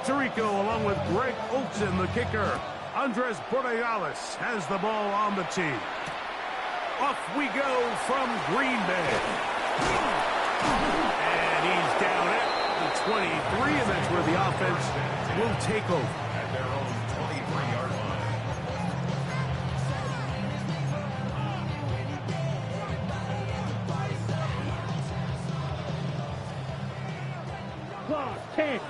Rico along with Greg Olsen, the kicker. Andres Borregales has the ball on the tee. Off we go from Green Bay. And he's down at the 23, and that's where the offense will take over. At their own 23-yard line. Clock, 10.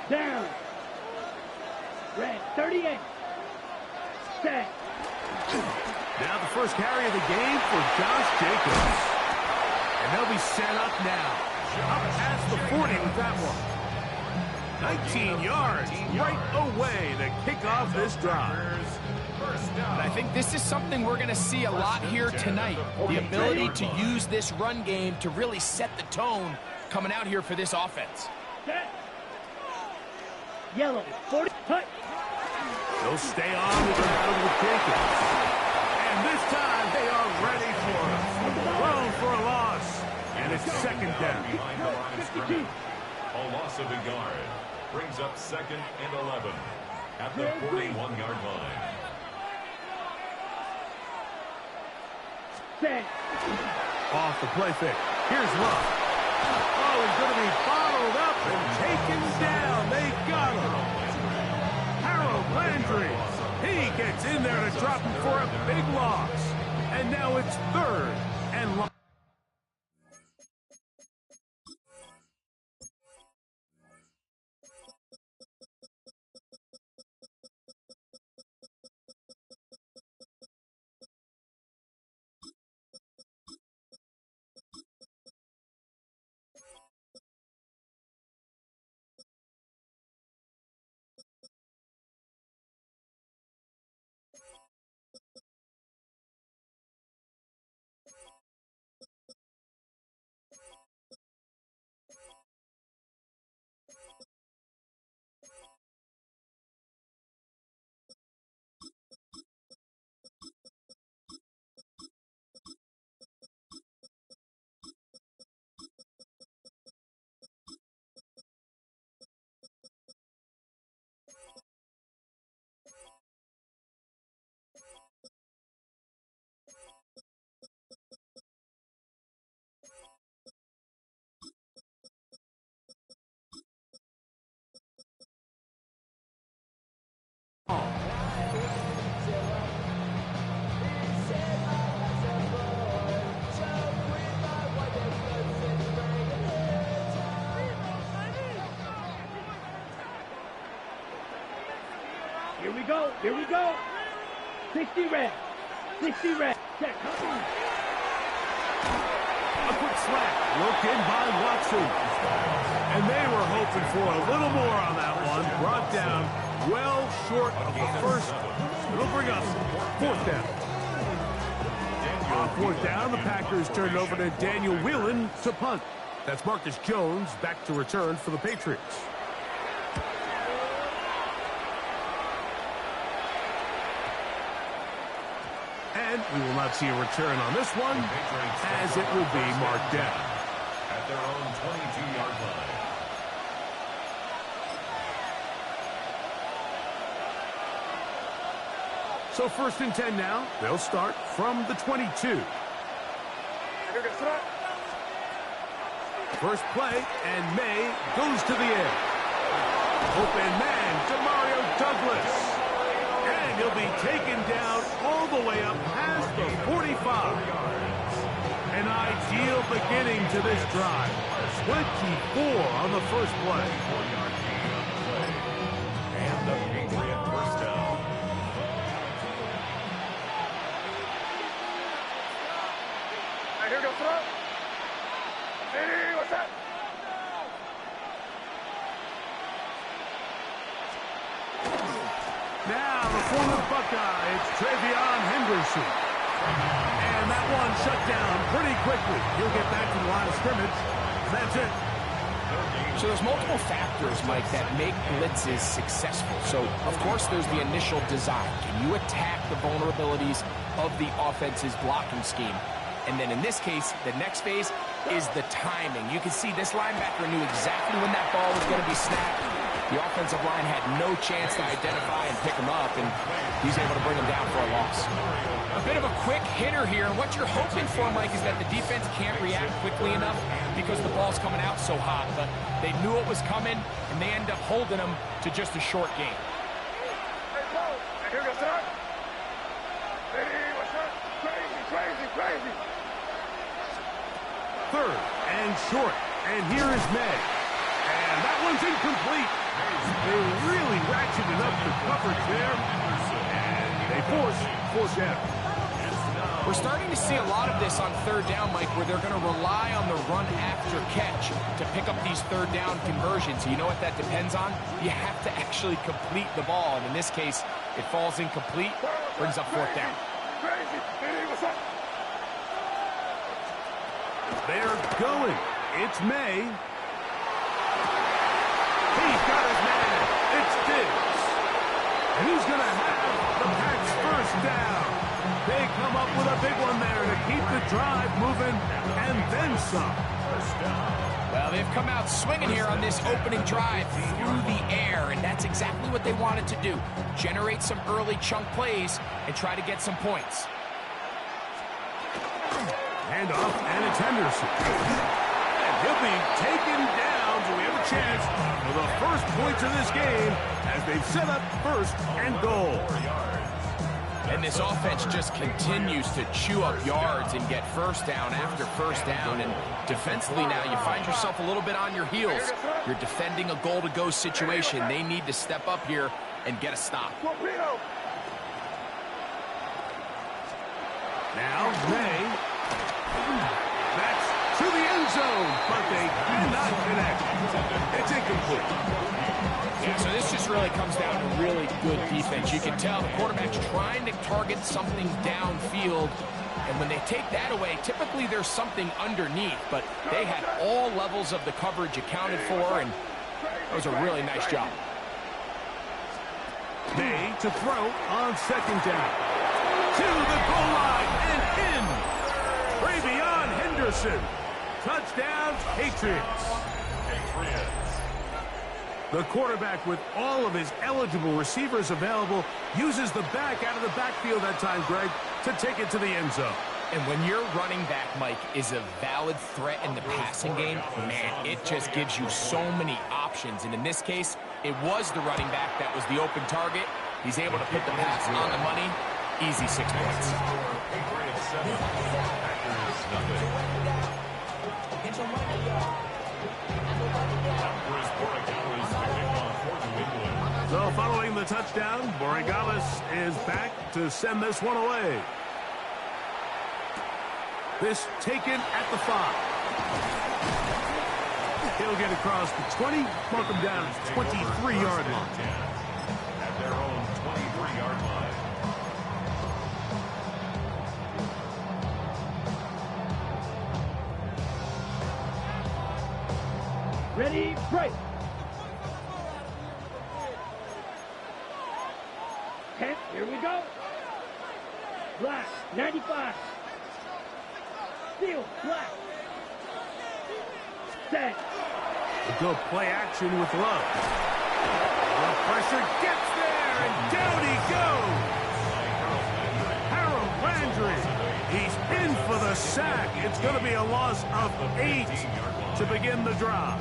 Down. Red, 38. Set. Now the first carry of the game for Josh Jacobs. And they'll be set up now. Up past the 40 with that one. 19 yards right away to kick off this drive. And I think this is something we're going to see a lot here tonight. The ability to use this run game to really set the tone coming out here for this offense. Set. Yellow, 40, cut. They'll stay on with the battle with Jacobs. And this time they are ready for it. Thrown for a loss. And it's second down. Behind the line of scrimmage. A loss of a yard. Brings up 2nd and 11 at the 41-yard line. Set. Off the play fake. Here's Love. Oh, he's going to be bottled up and taken down. They got him. Harold Landry. He gets in there to drop him for a big loss. And now it's 3rd and long. Here we go. 60 red. 60 red. Check. A quick slap. Worked in by Watson. And they were hoping for a little more on that one. Brought down well short of the first. It'll bring up 4th down. On 4th down, the Packers turned over to Daniel Whelan to punt. That's Marcus Jones back to return for the Patriots. And we will not see a return on this one, as it will be marked down. At their own 22-yard line. So 1st and 10 now. They'll start from the 22. First play, and May goes to the air. Open man, Demario Douglas. And he'll be taken down all the way up past the 45. An ideal beginning to this drive. 24 on the first play. And the Patriot first down. Here goes throw. Hey, what's that? Now, the former Buckeye, it's Travion Henderson. And that one shut down pretty quickly. He'll get back to the line of scrimmage. That's it. So there's multiple factors, Mike, that make blitzes successful. So, of course, there's the initial design. Can you attack the vulnerabilities of the offense's blocking scheme? And then in this case, the next phase, is the timing. You can see this linebacker knew exactly when that ball was going to be snapped. The offensive line had no chance to identify and pick him up, and he's able to bring him down for a loss. A bit of a quick hitter here, and what you're hoping for, Mike, is that the defense can't react quickly enough because the ball's coming out so hot. But they knew it was coming, and they end up holding him to just a short game. Hey, Paul. Here goes that. Hey, what's up? Crazy. Third and short. And here is May. And that one's incomplete. They really ratcheted up the coverage there. And they force fourth down. We're starting to see a lot of this on third down, Mike, where they're going to rely on the run after catch to pick up these third down conversions. You know what that depends on? You have to actually complete the ball. And in this case, it falls incomplete, brings up fourth down. Hey, what's up? They're going. It's May. He's got his man. It's Diggs. And he's going to have the Pats first down. They come up with a big one there to keep the drive moving and then some. Well, they've come out swinging here on this opening drive through the air, and that's exactly what they wanted to do. Generate some early chunk plays and try to get some points. Handoff, and it's Henderson. And he'll be taken down, so we have a chance for the first points of this game as they've set up first and goal. And this offense just continues to chew up yards and get first down after first down. And defensively now, you find yourself a little bit on your heels. You're defending a goal-to-go situation. They need to step up here and get a stop. Now, May. That's to the end zone, but they cannot connect. It's incomplete. Yeah, so this just really comes down to really good defense. You can tell the quarterback's trying to target something downfield, and when they take that away, typically there's something underneath, but they had all levels of the coverage accounted for, and it was a really nice job. May to throw on second down. To the goal line and in. Rabbbeezy Henderson. Touchdown, Patriots. The quarterback, with all of his eligible receivers available, uses the back out of the backfield that time, Greg, to take it to the end zone. And when your running back, Mike, is a valid threat in the passing game, man, it just gives you so many options. And in this case, it was the running back that was the open target. He's able to put the pass on the money. Easy 6 points. So following the touchdown, Borregales is back to send this one away. This taken at the 5. He'll get across the 20, mark him down at the 23-yard line. At their own 23-yard line. Ready, break. 10, here we go. Black, 95. Steel, black. Set. Go play action with Love. The pressure gets there, and down he goes. Harold Landry. He's in for the sack. It's going to be a loss of 8 to begin the drive.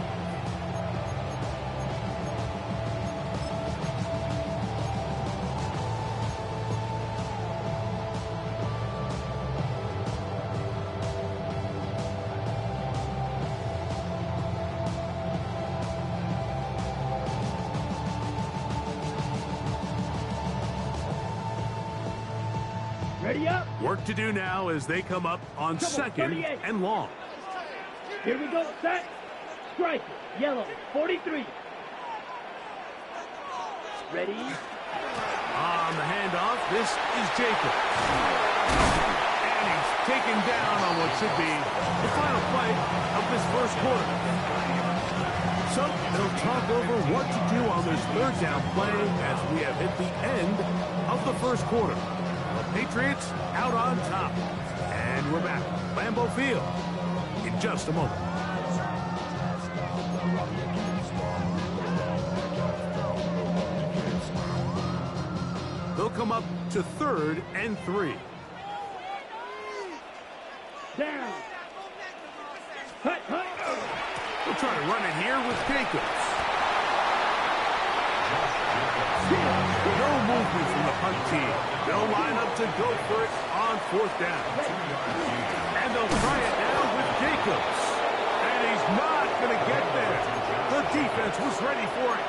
Ready up. Work to do now as they come up on second and long. Here we go. Set. Strike. Yellow. 43. Ready. On the handoff, this is Jacobs. And he's taken down on what should be the final play of this first quarter. So they'll talk over what to do on this third down play as we have hit the end of the first quarter. The Patriots out on top. And we're back. Lambeau Field. in just a moment. They'll come up to 3rd and 3. Down. Hut, hut. We'll try to run it here with Jacobs. No movement from the punt team. They'll line up to go for it on 4th down. And they'll try it now with Jacobs. And he's not going to get there. The defense was ready for it.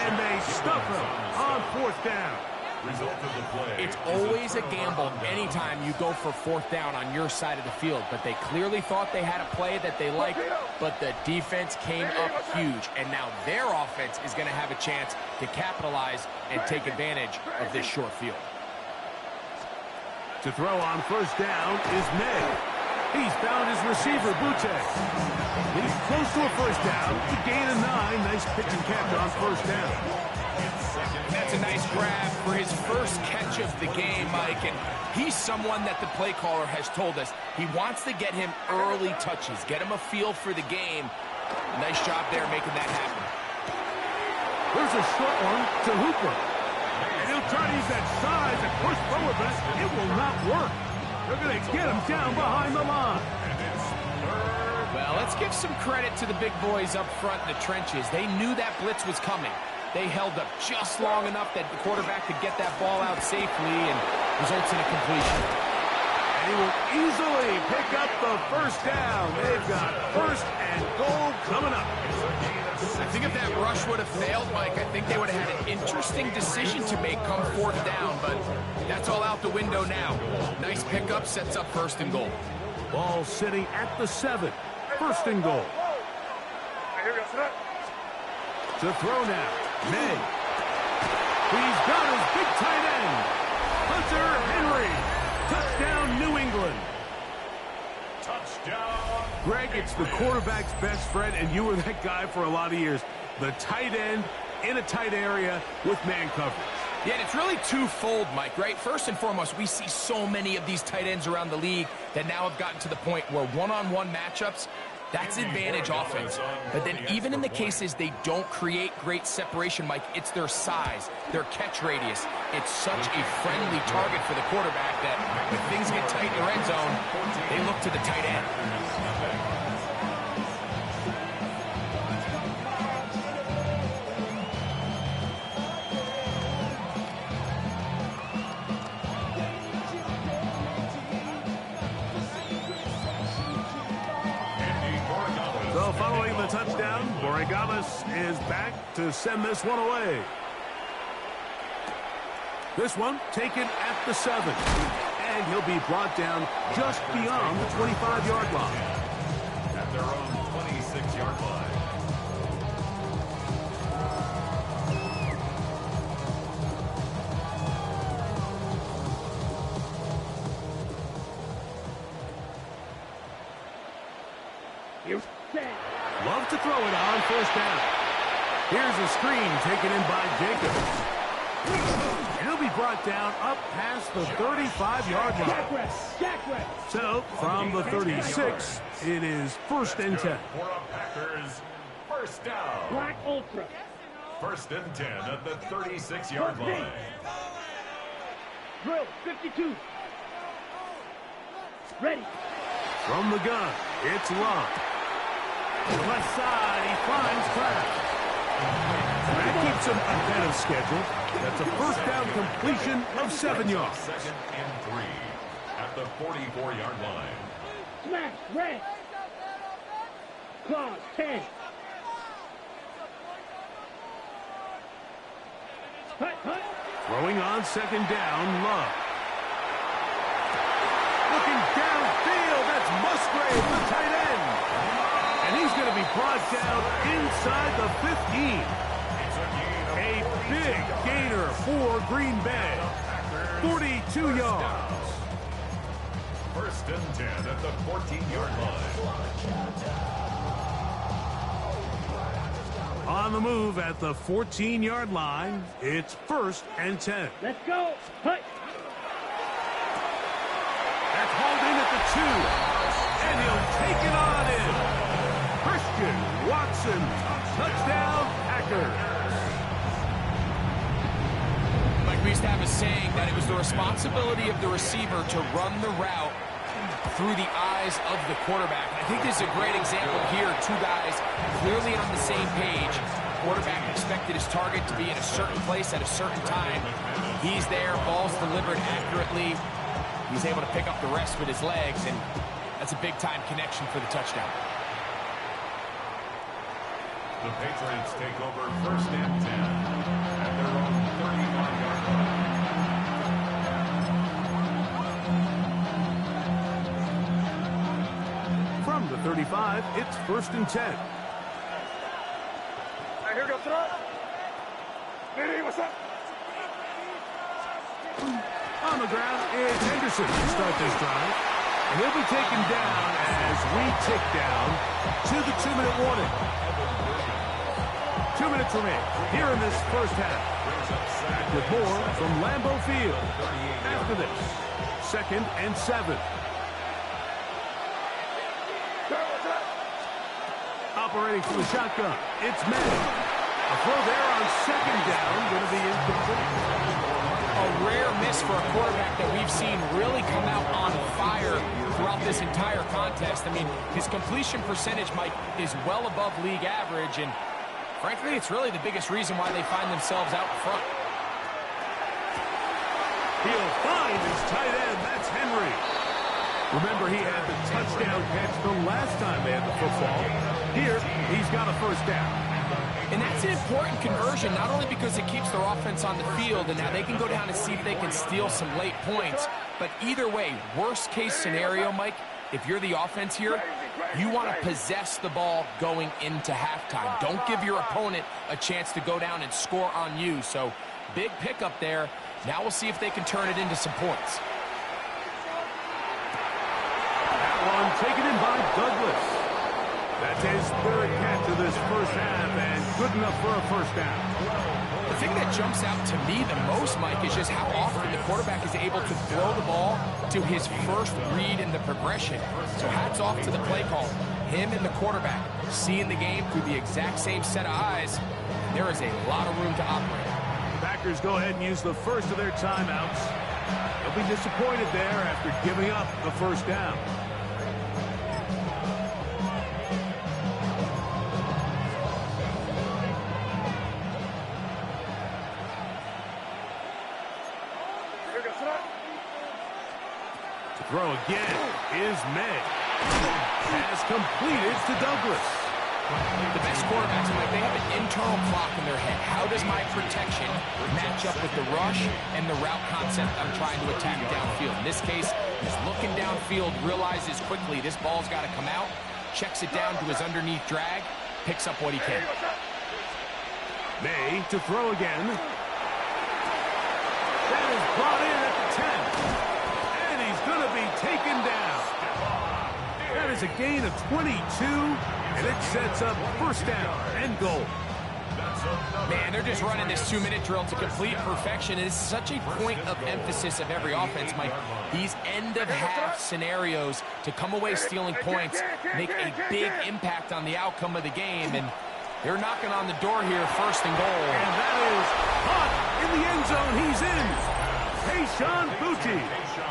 And they stuff him on 4th down. Result of the play. It's always a gamble anytime you go for 4th down on your side of the field, but they clearly thought they had a play that they liked, but the defense came up huge, and now their offense is going to have a chance to capitalize and take advantage of this short field. To throw on 1st down is May. He's found his receiver, Butte. He's close to a 1st down. To gain a 9. Nice pitch and catch on 1st down. That's a nice grab for his first catch of the game, Mike, and he's someone that the play caller has told us he wants to get him early touches, get him a feel for the game. Nice job there making that happen. There's a short one to Hooper. And he'll try to use that size and push forward, but it will not work. They're going to get him down behind the line. Well, let's give some credit to the big boys up front in the trenches. They knew that blitz was coming. They held up just long enough that the quarterback could get that ball out safely and results in a completion. And he will easily pick up the 1st down. They've got 1st and goal coming up. I think if that rush would have failed, Mike, I think they would have had an interesting decision to make come 4th down, but that's all out the window now. Nice pickup, sets up 1st and goal. Ball sitting at the 7. 1st and goal. Here we go, set up. To throw now, May. He's got his big tight end, Hunter Henry. Touchdown, New England. Touchdown. Greg, it's the quarterback's best friend, and you were that guy for a lot of years. The tight end in a tight area with man coverage. Yeah, and it's really twofold, Mike, right? First and foremost, we see so many of these tight ends around the league that now have gotten to the point where one-on-one matchups, that's advantage offense. But then even in the cases they don't create great separation, Mike, it's their size, their catch radius. It's such a friendly target for the quarterback that when things get tight in the red zone, they look to the tight end. So following the touchdown, Borregales is back to send this one away. This one taken at the 7. And he'll be brought down just beyond the 25-yard line. At their own 26-yard line. Love to throw it on 1st down. Here's a screen taken in by Jacobs. And he'll be brought down up past the 35-yard line. So, from the 36, it is 1st and 10. For a Packers 1st down. Black Ultra. 1st and 10 at the 36-yard line. Drill 52. Ready. From the gun, it's Love. To the left side, he finds Kraft. That keeps him ahead of schedule. That's a 1st down completion of 7 yards. 2nd and 3 at the 44-yard line. Smash. Red. Claws 10. Hut, hut. Throwing on 2nd down, Love. Looking downfield, that's Musgrave, the tight end. And he's going to be brought down inside the 15. A big gainer for Green Bay. 42 yards. 1st and 10 at the 14-yard line. On the move at the 14-yard line, it's 1st and 10. Let's go. Hut. That's hauled in at the 2. And he'll take it on in. Anderson. Touchdown, Packers. Like we used to have a saying that it was the responsibility of the receiver to run the route through the eyes of the quarterback. I think this is a great example here. Two guys clearly on the same page. Quarterback expected his target to be in a certain place at a certain time. He's there, ball's delivered accurately. He's able to pick up the rest with his legs, and that's a big-time connection for the touchdown. The Patriots take over first and 10 at their own 35-yard line. From the 35, it's first and 10. Here we go, throw. Diddy, what's up? On the ground is Henderson to start this drive. And he'll be taken down as we tick down to the 2-minute warning. 2 minutes remain here in this first half. Back with more from Lambeau Field. After this, 2nd and 7. Operating from the shotgun, it's Madden. A throw there on 2nd down, going to be incomplete. A rare miss for a quarterback that we've seen really come out on fire throughout this entire contest. I mean, his completion percentage, Mike, is well above league average, and frankly, it's really the biggest reason why they find themselves out front. He'll find his tight end. That's Henry. Remember, he had the touchdown catch the last time they had the football. Here, he's got a first down. And that's an important conversion, not only because it keeps their offense on the field, and now they can go down and see if they can steal some late points. But either way, worst case scenario, Mike, if you're the offense here, you want to possess the ball going into halftime. Don't give your opponent a chance to go down and score on you. So big pickup there. Now we'll see if they can turn it into some points. That one taken in by Douglas. That's his 3rd catch of this first half, and good enough for a first down. The thing that jumps out to me the most, Mike, is just how often the quarterback is able to throw the ball to his first read in the progression. So hats off to the play call. Him and the quarterback seeing the game through the exact same set of eyes. There is a lot of room to operate. Packers go ahead and use the first of their timeouts. They'll be disappointed there after giving up the first down. Throw again is May. Has completed to Douglas. The best quarterbacks, Mike, they have an internal clock in their head. How does my protection match up with the rush and the route concept I'm trying to attack downfield? In this case, he's looking downfield, realizes quickly this ball's got to come out, checks it down to his underneath drag, picks up what he can. May to throw again. That is brought in at the 10. Going to be taken down. That is a gain of 22, and it sets up first down and goal. Man, they're just running this 2-minute drill to complete perfection. It is such a point of emphasis of every offense, Mike. These end-of-half scenarios to come away stealing points make a big impact on the outcome of the game, and they're knocking on the door here, first and goal. And that is caught in the end zone. He's in. Tayshaun Boutte.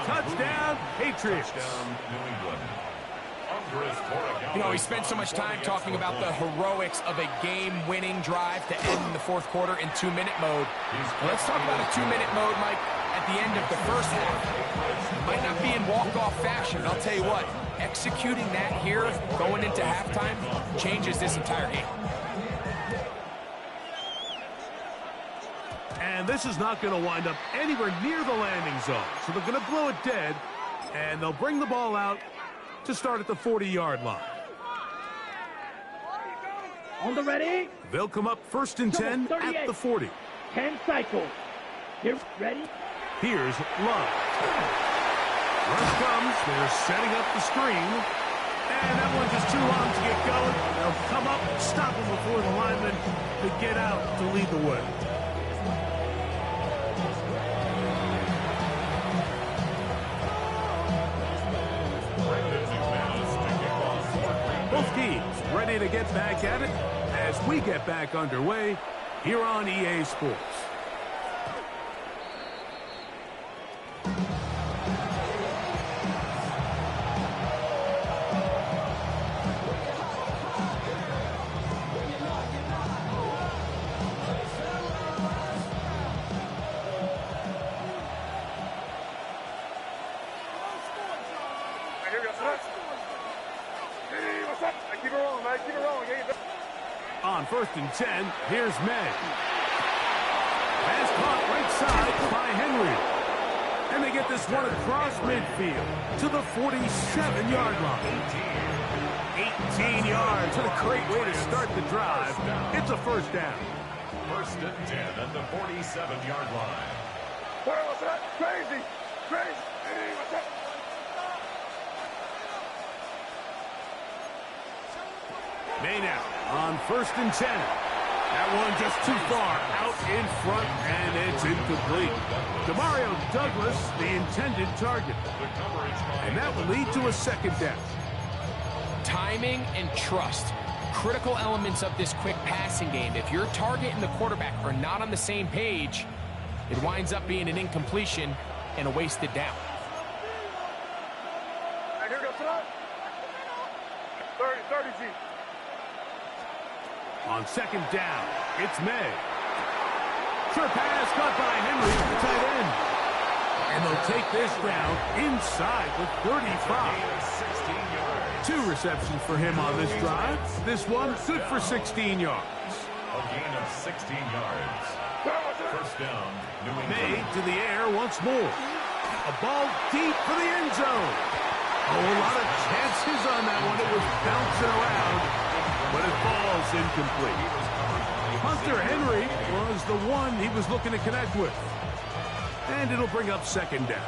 Touchdown, Patriots. You know, we spent so much time talking about the heroics of a game-winning drive to end in the fourth quarter in 2-minute mode. Well, let's talk about a 2-minute mode, Mike, at the end of the first half. Might not be in walk-off fashion, but I'll tell you what, executing that here, going into halftime, changes this entire game. And this is not going to wind up anywhere near the landing zone. So they're going to blow it dead, and they'll bring the ball out to start at the 40-yard line. On the ready. They'll come up first and 10 at the 40. 10 cycles. Here, ready. Here's Love. Rush comes. They're setting up the screen. And that one's just too long to get going. They'll come up and stop him before the lineman could get out to lead the way. Both teams ready to get back at it. as we get back underway here on EA Sports. On 1st and 10, here's May. Pass caught right side by Henry. And they get this one across midfield to the 47-yard line. 18 yards. What a great way to start the drive. It's a first down. 1st and 10 at the 47-yard line. What's that? Crazy! Crazy! Hey, what's that? May now on 1st and 10. That one just too far out in front, and it's incomplete. Demario Douglas, the intended target. And that will lead to a second down. Timing and trust. Critical elements of this quick passing game. If your target and the quarterback are not on the same page, it winds up being an incompletion and a wasted down. Hey, here goes tonight. 30, G. On second down, it's May. Sure pass caught by Henry at the tight end. And they'll take this down inside the 35. 2 receptions for him on this drive. This one good for 16 yards. A gain of 16 yards. First down, New England. May to the air once more. A ball deep for the end zone. Oh, a lot of chances on that one. It was bouncing around, but it falls incomplete. Hunter Henry was the one he was looking to connect with. And it'll bring up second down.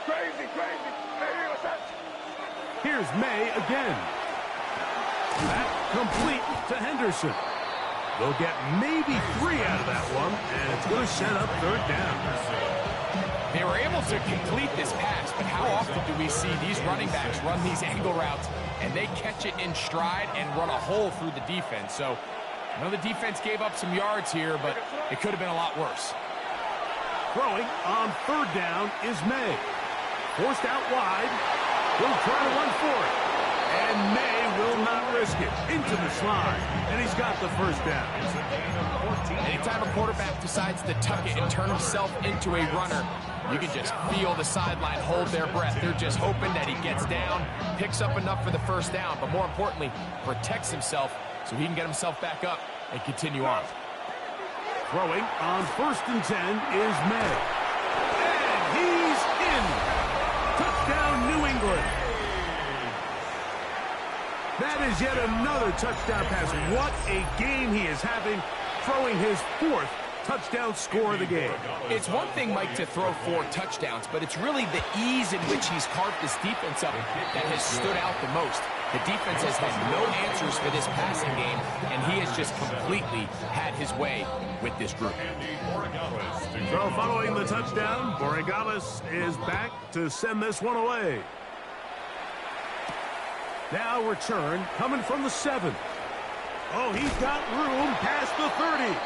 Crazy, crazy. Hey, what's that? Here's May again. That complete to Henderson. They'll get maybe 3 out of that one, and it's going to set up third down. They were able to complete this pass, but how often do we see these running backs run these angle routes and they catch it in stride and run a hole through the defense? So I know the defense gave up some yards here, but it could have been a lot worse. Throwing on third down is May. Forced out wide. He'll try to run for it. And May will not risk it. Into the slide. And he's got the first down. Anytime a quarterback decides to tuck it and turn himself into a runner, you can just feel the sideline hold their breath. They're just hoping that he gets down, picks up enough for the first down, but more importantly, protects himself so he can get himself back up and continue on. Throwing on 1st and 10 is May. And he's in. Touchdown, New England. That is yet another touchdown pass. What a game he is having, throwing his 4th touchdown score of the game. It's one thing, Mike, to throw 4 touchdowns, but it's really the ease in which he's carved this defense up that has stood out the most. The defense has had no answers for this passing game, and he has just completely had his way with this group. So following the touchdown, Borregales is back to send this one away. Now return coming from the 7. Oh, he's got room past the 30.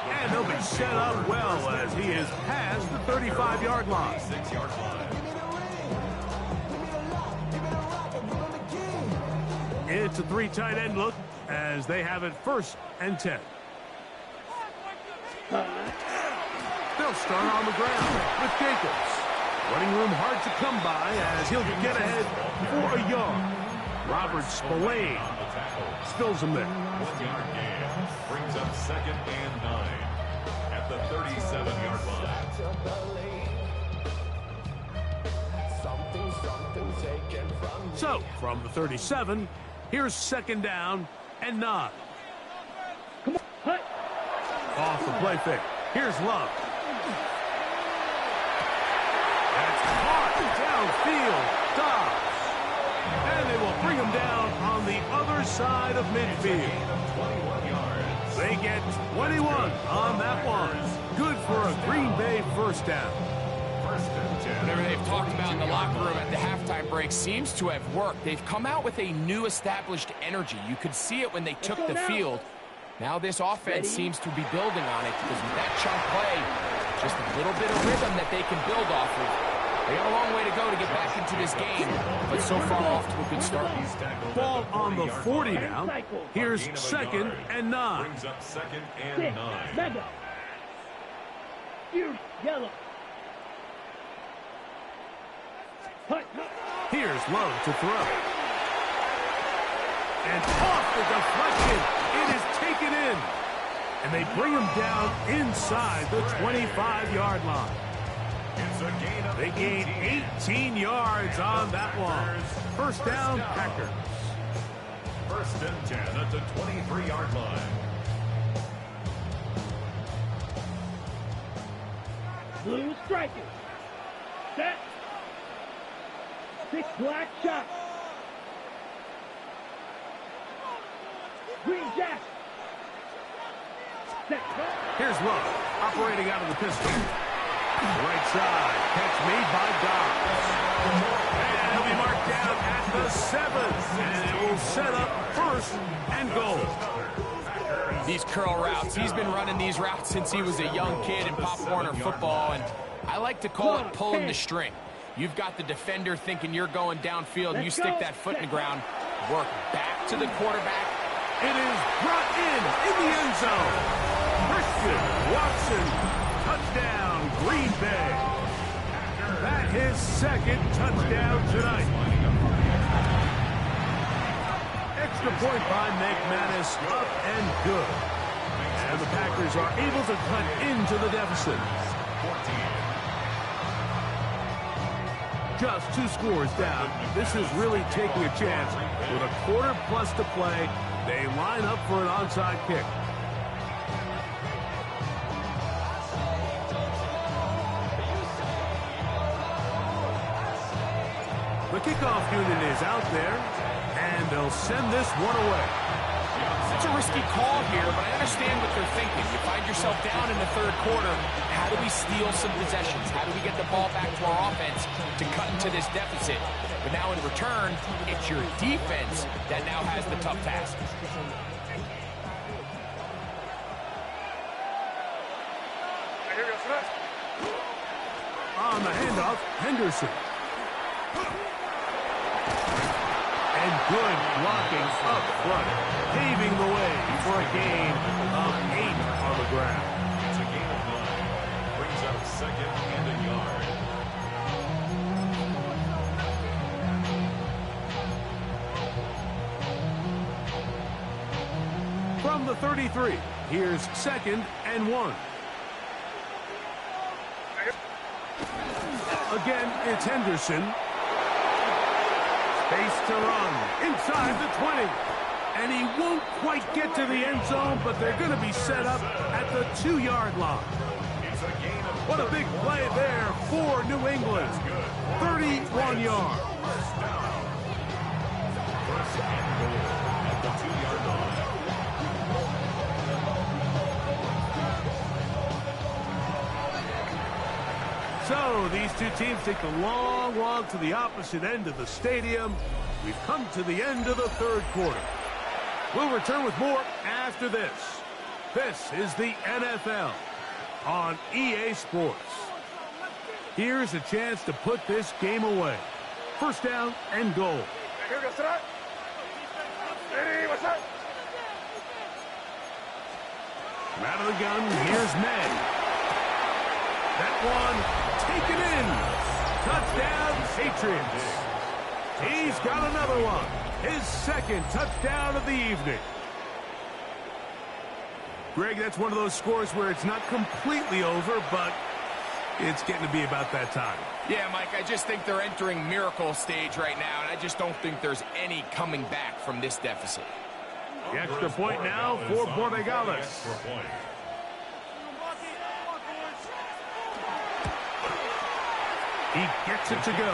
And they'll be set up well as he is past the 35-yard line. 6-yard line. It's a 3 tight end look as they have it 1st and 10. They'll start on the ground with Jacobs. Running room hard to come by as he'll get ahead for a yard. Robert Spillane spills him there. 1-yard gain brings up 2nd and 9 at the 37-yard line. So, from the 37, here's 2nd down and 9. Come on, hut. Off the play fake. Here's Love. That's caught downfield. Dobbs. And they will bring him down on the other side of midfield. 21 yards. They get 21 on that one. Good for a Green Bay first down. Whatever they've talked about in the locker room at the halftime break seems to have worked. They've come out with a new established energy. You could see it when they took the field. Now this offense seems to be building on it because with that chunk play, just a little bit of rhythm that they can build off of. They got a long way to go to get back into this game, but so far off to a good start. Ball on the 40 now. Here's 2nd and 9. Brings up 2nd and 9. Yellow. Here's Love to throw. And off the deflection. It is taken in. And they bring him down inside the 25-yard line. They gain 18 yards on that one. First down, Packers. 1st and 10 at the 23-yard line. Blue striker. Set. 6 black shot. Green jack. Set. Here's Love, operating out of the pistol. Right side, catch made by Dobbs. And he'll be marked down at the 7. And it will set up 1st and goal. These curl routes, he's been running these routes since he was a young kid in Pop Warner football, and I like to call it pulling the string. You've got the defender thinking you're going downfield, and you stick that foot in the ground, work back to the quarterback. It is brought in the end zone. Christian Watson, touchdown, Green Bay. That his 2nd touchdown tonight. Extra point by McManus, up and good. And the Packers are able to cut into the deficit. Just 2 scores down. This is really taking a chance. With a quarter plus to play, they line up for an onside kick. The kickoff unit is out there, and they'll send this one away. It's a risky call here, but I understand what they're thinking. You find yourself down in the 3rd quarter. How do we steal some possessions? How do we get the ball back to our offense to cut into this deficit? But now in return, it's your defense that now has the tough task. On the handoff, Henderson. And good blocking up front, paving the way for a gain of 8 on the ground. It's a gain of 9. Brings up 2nd and a yard. From the 33, here's 2nd and 1. Again, it's Henderson. Space to run inside the 20. And he won't quite get to the end zone, but they're going to be set up at the 2-yard line. What a big play there for New England. 31 yards. First and goal at the 2-yard line. So these two teams take the long walk to the opposite end of the stadium. We've come to the end of the 3rd quarter. We'll return with more after this. This is the NFL on EA Sports. Here's a chance to put this game away. First down and goal. From out of the gun, here's May. That one taken in. Touchdown, Patriots. He's got another one. His 2nd touchdown of the evening. Greg, that's one of those scores where it's not completely over, but it's getting to be about that time. Yeah, Mike, I just think they're entering miracle stage right now, and I just don't think there's any coming back from this deficit. The extra point now for Borregales. He gets it to go,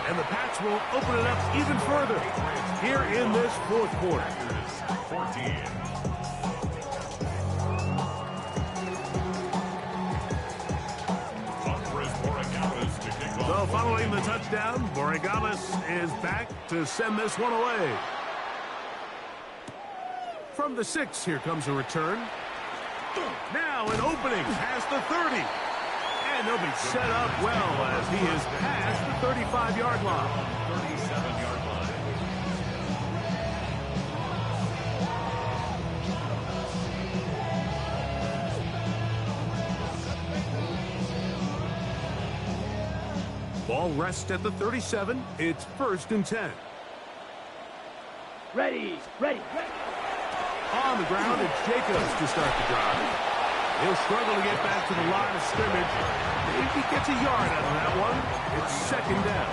and the Pats will open it up even further here in this 4th quarter. 14. Borregales Well, following the touchdown, Borregales is back to send this one away. From the 6, here comes a return. Now an opening past the 30. And they'll be set up well as he is past the 35-yard line. 37-yard line. Ball rests at the 37. It's 1st and 10. Ready. On the ground, it's Jacobs to start the drive. He'll struggle to get back to the line of scrimmage. Maybe he gets a yard out of that one. It's 2nd down.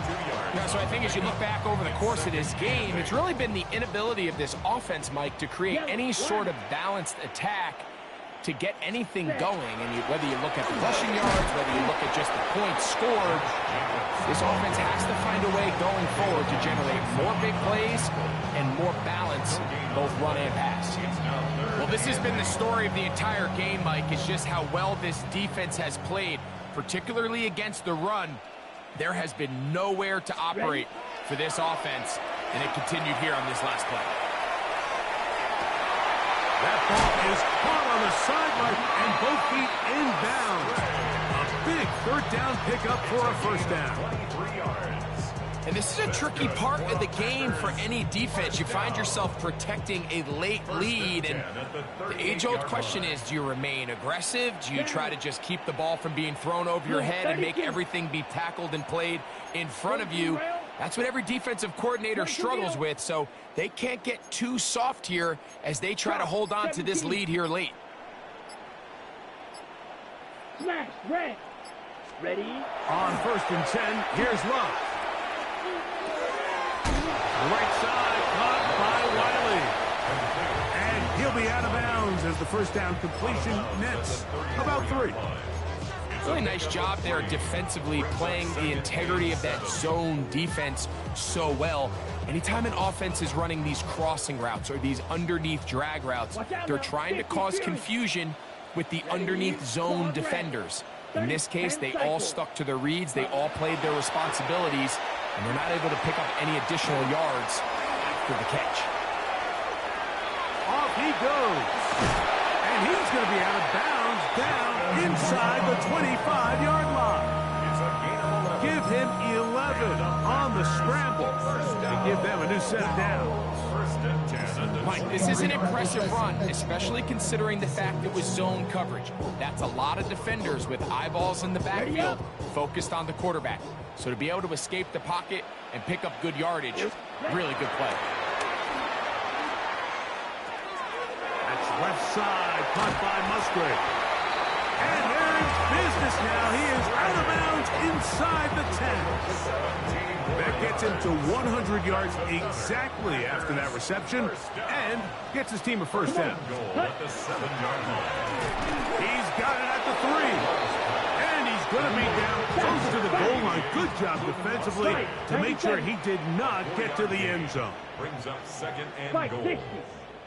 2 yards. Yeah, so I think as you look back over the course of this game, it's really been the inability of this offense, Mike, to create any sort of balanced attack to get anything going. And whether you look at the rushing yards, whether you look at just the points scored, this offense has to find a way going forward to generate more big plays and more balance, both run and pass. Well, this has been the story of the entire game, Mike. It's just how well this defense has played, particularly against the run. There has been nowhere to operate for this offense, and it continued here on this last play. That ball is caught on the sideline, and both feet inbounds. A big 3rd down pickup for a 1st down. 23 yards. And this is a tricky part of the game for any defense. You find yourself protecting a late lead, and the age-old question is, do you remain aggressive? Do you try to just keep the ball from being thrown over your head and make everything be tackled and played in front of you? That's what every defensive coordinator struggles with, so they can't get too soft here as they try to hold on to this lead here late. Smash, red. Ready. On 1st and 10, here's Love. Right side, caught by Wiley. And he'll be out of bounds as the 1st down completion nets about 3. Really nice job there defensively, playing the integrity of that zone defense so well. Anytime an offense is running these crossing routes or these underneath drag routes, they're trying to cause confusion with the underneath zone defenders. In this case, they all stuck to their reads, they all played their responsibilities, and they're not able to pick up any additional yards after the catch. Off he goes. And he's going to be out of bounds down inside the 25-yard line. Give him 11 on the scramble and give them a new set of downs. Mike, this is an impressive run, especially considering the fact it was zone coverage. That's a lot of defenders with eyeballs in the backfield focused on the quarterback. So to be able to escape the pocket and pick up good yardage, really good play. That's left side, caught by Musgrave. And there is business now. He is out of bounds inside the 10. That gets him to 100 yards exactly after that reception and gets his team a 1st down. At the 7-yard line. He's got it at the 3. And he's going to be down close to the goal line. Good job defensively to make sure he did not get to the end zone. Brings up 2nd and Fight, goal 60.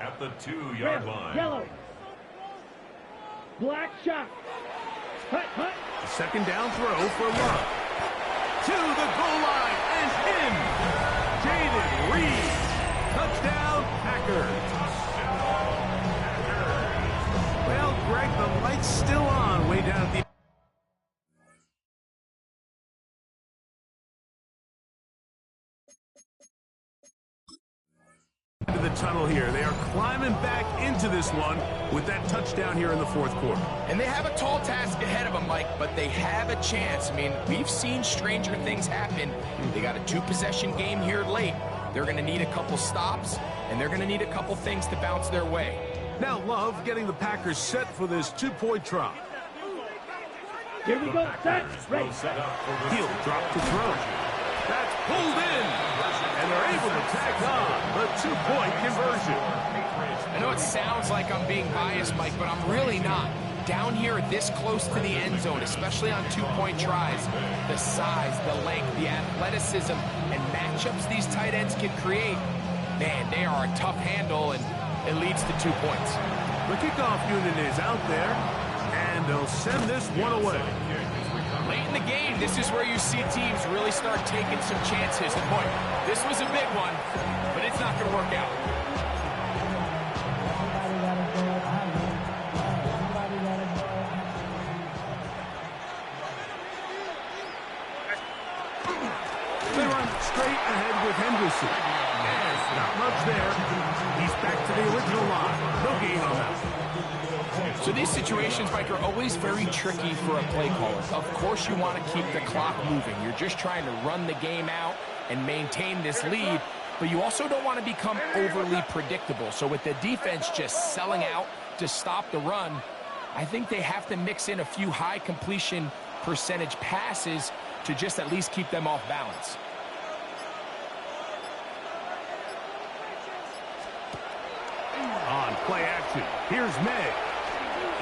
at the 2-yard line. Yellow. Black shot. Hut. A 2nd down throw for Love. To the goal line and in. Jaden Reed. Touchdown, Packers. Well, Greg, the light's still on way down at the into the tunnel here. They are climbing back into this one with that touchdown here in the 4th quarter. And they have a tall task ahead of them, Mike, but they have a chance. I mean, we've seen stranger things happen. They got a 2-possession game here late. They're going to need a couple stops, and they're going to need a couple things to bounce their way. Now Love getting the Packers set for this 2-point try. Here we go. Set. Ready. He'll drop to throw. That's pulled in. And they're able to tack on the 2-point conversion. I know it sounds like I'm being biased, Mike, but I'm really not. Down here this close to the end zone, especially on 2-point tries, the size, the length, the athleticism, and matchups these tight ends can create, man, they are a tough handle, and it leads to 2 points. The kickoff unit is out there, and they'll send this one away. Late in the game, this is where you see teams really start taking some chances. And boy, this was a big one, but it's not going to work out. They run straight ahead with Henderson. And not much there. He's back to the original line. No gain on that. So these situations, Mike, are always very tricky for a play caller. Of course you want to keep the clock moving. You're just trying to run the game out and maintain this lead, but you also don't want to become overly predictable. So with the defense just selling out to stop the run, I think they have to mix in a few high completion percentage passes to just at least keep them off balance. On play action, here's May.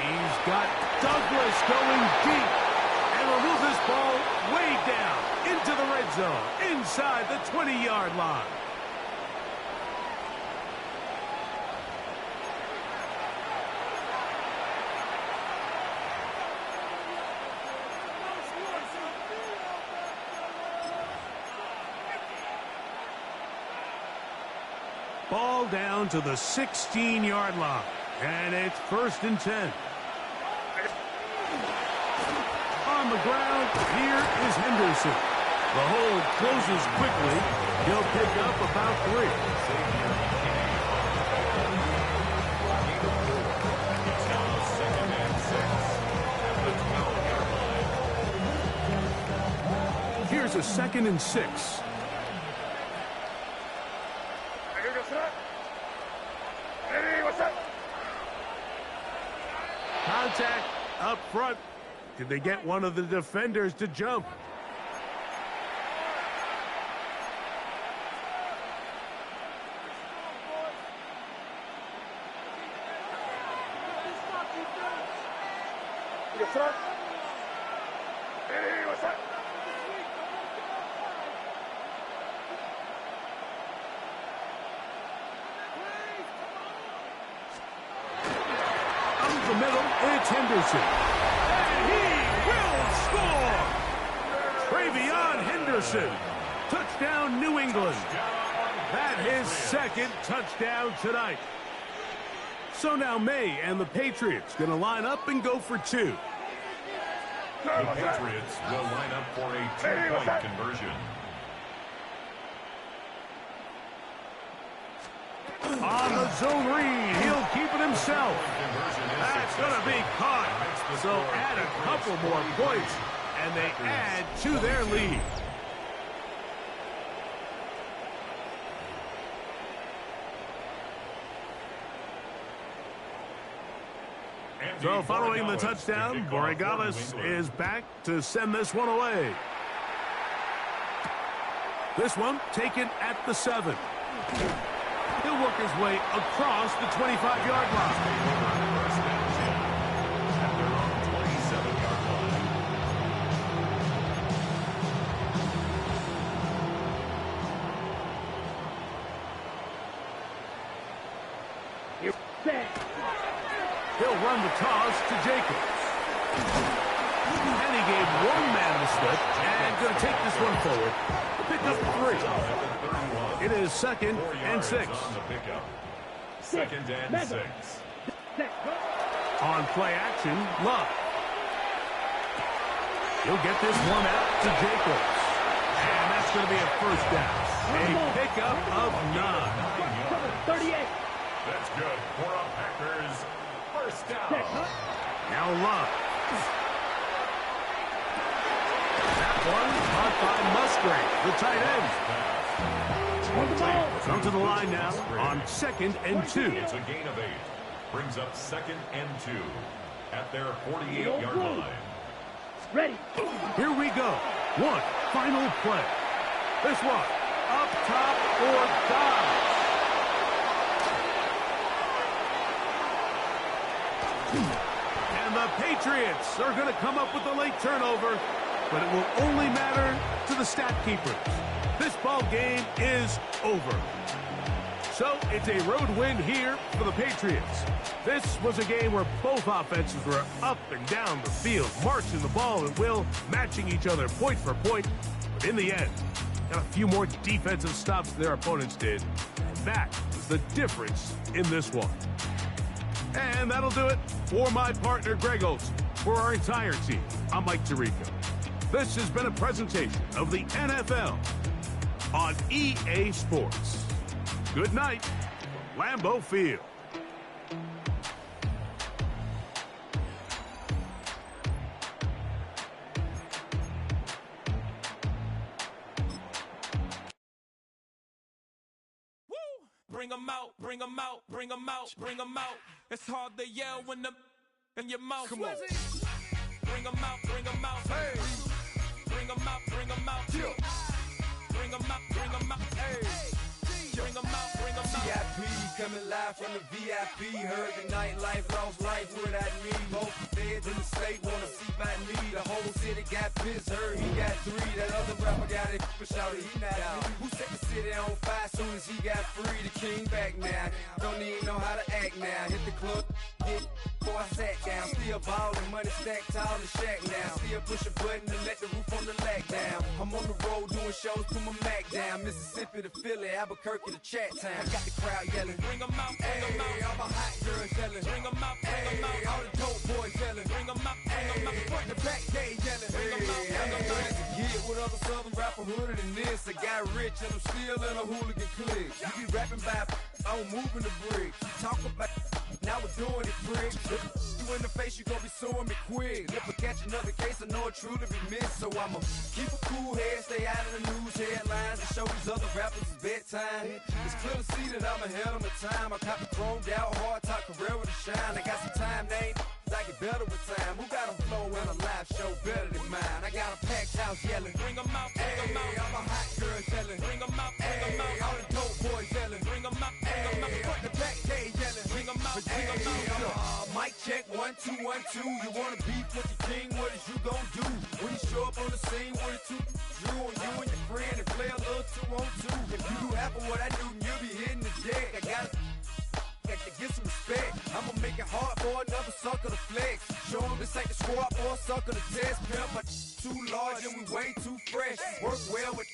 He's got Douglas going deep. And will move this ball way down into the red zone, inside the 20-yard line. Ball down to the 16-yard line. And it's 1st and 10. On the ground, here is Henderson. The hold closes quickly. He'll pick up about 3. Here's a 2nd and 6. Contact up front. Did they get one of the defenders to jump? The middle, it's Henderson. And he will score! Travion Henderson. Touchdown, New England. That his 2nd touchdown tonight. So now May and the Patriots going to line up and go for 2. The Patriots will line up for a 2-point conversion. On the zone read, he'll keep it himself. That's going to be caught. So add a couple more points, and they add to their lead. So following the touchdown, Borregales is back to send this one away. This one taken at the 7. He'll work his way across the 25-yard line. He'll run the toss to Jacobs. And he gave one man the slip and going to take this one forward. Pick up 3. It is 2nd and 6. 2nd and 6. On play action, Love. He'll get this one out to Jacobs. And that's going to be a 1st down. A pickup of 9. 38. That's good for a Packers 1st down. Now Love. That one caught by Musgrave, the tight end. Come to the line now on 2nd and 2. It's a gain of 8. Brings up 2nd and 2 at their 48-yard line. Ready. Here we go. One final play. This one up top for Dobbs. And the Patriots are going to come up with a late turnover, but it will only matter to the stat keepers. This ball game is over. So it's a road win here for the Patriots. This was a game where both offenses were up and down the field, marching the ball at will, matching each other point for point. But in the end, got a few more defensive stops than their opponents did. And that was the difference in this one. And that'll do it for my partner, Greg Olson. For our entire team, I'm Mike Tirico. This has been a presentation of the NFL on EA Sports. Good night from Lambeau Field. Bring 'em out, bring 'em out, bring 'em out, bring 'em out. It's hard to yell when the in your mouth. Come on. Bring 'em out, bring 'em out. Hey. Bring 'em out, bring 'em out. Yeah. Bring 'em out, bring 'em out. Hey. Bring 'em out, bring 'em out. VIP coming live from the VIP. Heard the nightlife, lost life without me. Both feds in the state wanna see by me. The whole city got pissed, heard he got 3. That other rapper got it, but shouted he not out. Who set the city on fire soon as he got free? The king back now, don't even know how to act now. Hit the club, hit, before I sat down. Still ballin', money stacked tall in the shack now. Still push a button to let the roof on the lag down. I'm on the road doing shows, put my Mac down. Mississippi to Philly, Albuquerque to Chat Town. I got the crowd yelling, bring 'em out, bring 'em out. All my hot girls yelling, bring 'em out, bring 'em out. All the dope boys yelling, bring 'em out, bring 'em out. Front the back, they yelling, bring 'em out, bring 'em out. It's a kid with other southern rapper hooded than this. I got rich and I'm still in a hooligan clique. You be rapping by, I'm moving the bricks. Talk about, now we're doing it, prick. You in the face, you gon' be suing me quick. If I catch another case, I know it truly be missed. So I'ma keep a cool head, stay out of the news headlines, and show these other rappers it's bedtime. It's clear to see that I'm ahead of my time. I cop the chromed out, hard top career with a shine. I got some time, they ain't I get better with time. Who got a flow and a live show better than mine? I got a packed house yelling, bring 'em out, bring 'em out. All my hot girls yelling, bring 'em out, bring 'em out. All the dope boys yelling, bring 'em out, bring 'em out. Front the back, they yelling, bring 'em out, bring 'em out. Mic check, 1 2 1 2. You wanna beef with the king? What is you gon' do when you show up on the scene with a 2? You and your friend and play a little 2-on-2. If you do half of what I do, you'll be hitting the deck. I got to get some respect. I'ma make it hard for another sucker to flex. Show him this ain't the squad or a sucker to test. Pimp, but too large and we way too fresh. Work well with.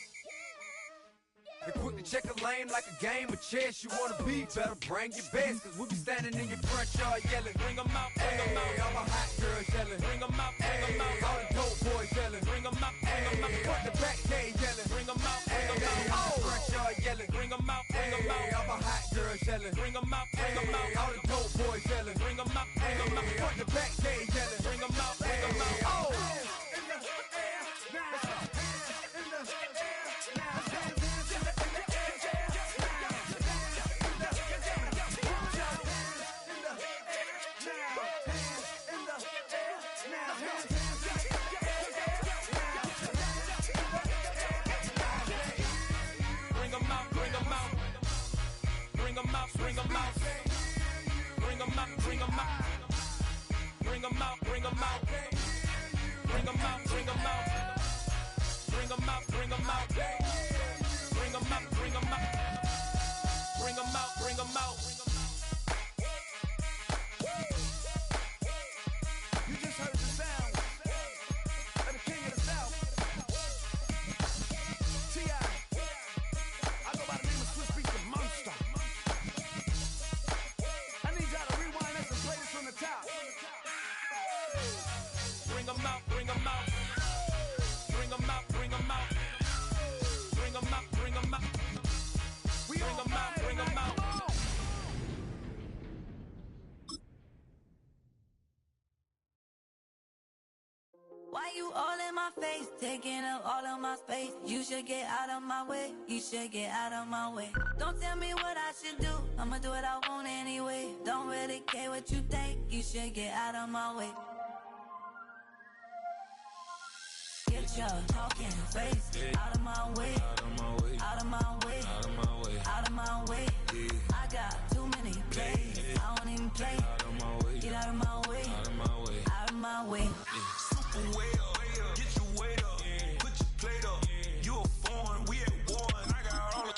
And quick to check a lane like a game of chess. You wanna be better, bring your best. Cause we be standing in your front yard yelling, bring 'em out, bring 'em out. All my hot girls yelling, bring 'em out, bring 'em out. All the dope boys yelling, bring 'em out, bring 'em out. Front the back, they yelling, bring 'em out, bring 'em out. All the front yard yelling, bring 'em out, bring 'em out. All my hot girls yelling, bring 'em out, bring 'em out. All the dope boys yelling, bring 'em out, bring 'em out. Front the back, they yelling, bring 'em out, bring 'em out. Oh! Bring 'em out, bring 'em out, bring 'em out, bring 'em out, bring 'em out, bring 'em out, bring 'em out, bring 'em out, bring 'em out, bring 'em out, bring 'em out, bring 'em out, bring 'em out. You just heard the sound of the king of the South, T.I. I go by the name of Swiss Beats the Monster. Bring 'em out, bring 'em out, bring 'em out, bring 'em out, bring 'em out, bring 'em out, bring 'em out, bring 'em out. Why you all in my face, taking up all of my space? You should get out of my way, you should get out of my way. Don't tell me what I should do, I'ma do what I want anyway. Don't really care what you think, you should get out of my way. Get your talking face out of my way, out of my way, out of my way, out of my way, out of my way. I got too many plays, I don't even play. Out of my way, get out of my way, out of my way, out of my way. Super way up, get your weight up, put your plate up. You a foreign, we at war, and I got all the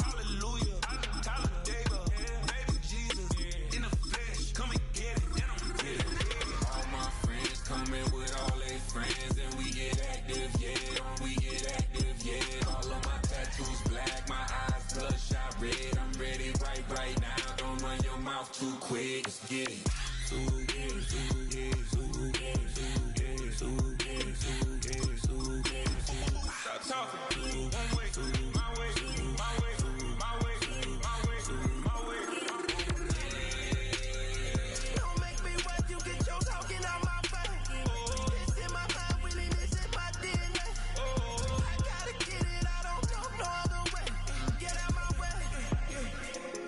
hallelujah. Tyler mouth too quick. Let's get it. Stop talking. One way, my way, my way, my way, my way, my way. Don't make me wait, you get your talking out my face. It's in my mind, really, this is my DNA. I gotta get it, I don't know no other way. Get out my way.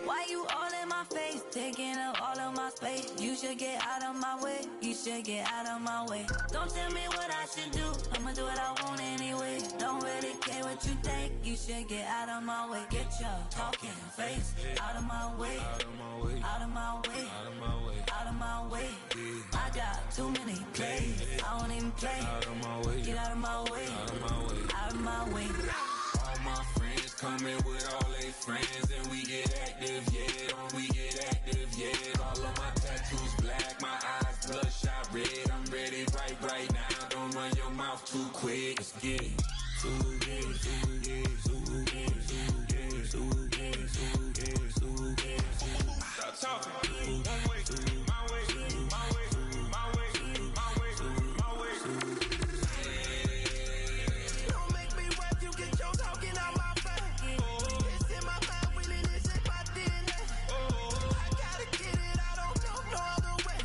Why you all in my face, taking up all of my space? You should get out of my way, you should get out of my way. Don't tell me what I should do, I'ma do what I want anyway. Don't really care what you think, you should get out of my way. Get your talking face out of my way, out of my way, out of my way, out of my way, out of my way. I got too many plays, I won't even play. Out of my way, get out of my way, out of my way, out of my way. All my friends coming with all their friends, and we get active, yeah. We get active, yeah. All of my tattoos black, my eyes bloodshot red. I'm ready right now. Don't run your mouth too quick. Let's get it. Stop talking. One way, my way, my way, my way, my way, my way. Don't make me wait, you get your talking out my face. It's in my mind, really, this is my DNA. I gotta get it, I don't know no other way.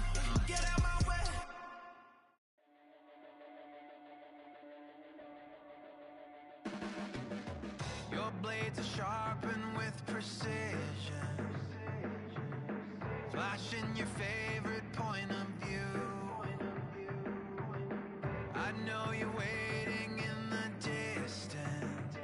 Get out my way. Your blades are sharpened with precision, flashing your favorite point of view. I know you're waiting in the distance,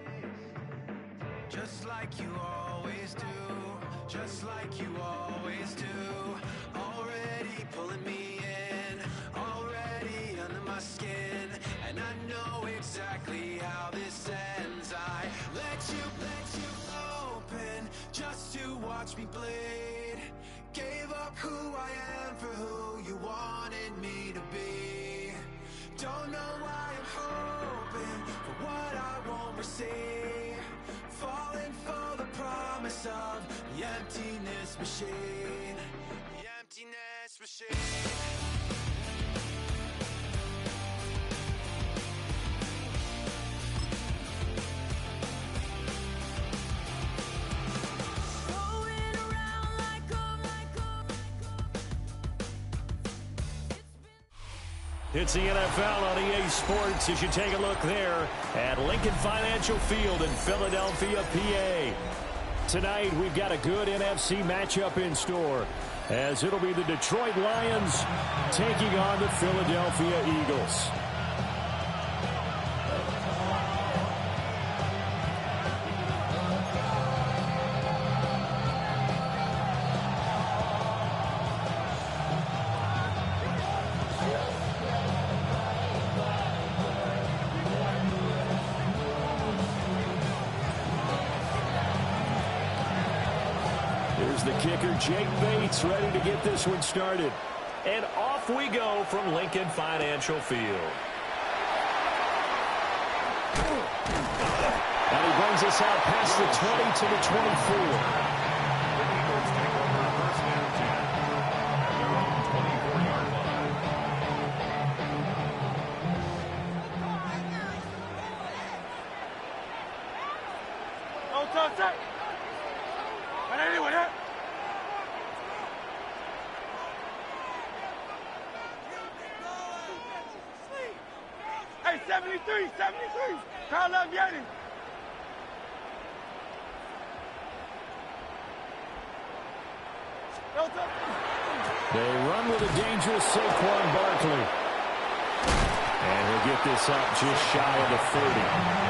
just like you always do, just like you always do. Already pulling me in, already under my skin, and I know exactly how this ends. I let you open just to watch me bleed. Gave up who I am for who you wanted me to be. Don't know why I'm hoping for what I won't receive. Falling for the promise of the emptiness machine. The emptiness machine. It's the NFL on EA Sports as you take a look there at Lincoln Financial Field in Philadelphia, PA. Tonight, we've got a good NFC matchup in store as it'll be the Detroit Lions taking on the Philadelphia Eagles. The kicker, Jake Bates, ready to get this one started. And off we go from Lincoln Financial Field. And he brings us out past the 20 to the 24. Hey, 73, Carl Yeti. They run with a dangerous Saquon Barkley. And he'll get this up just shy of the 30.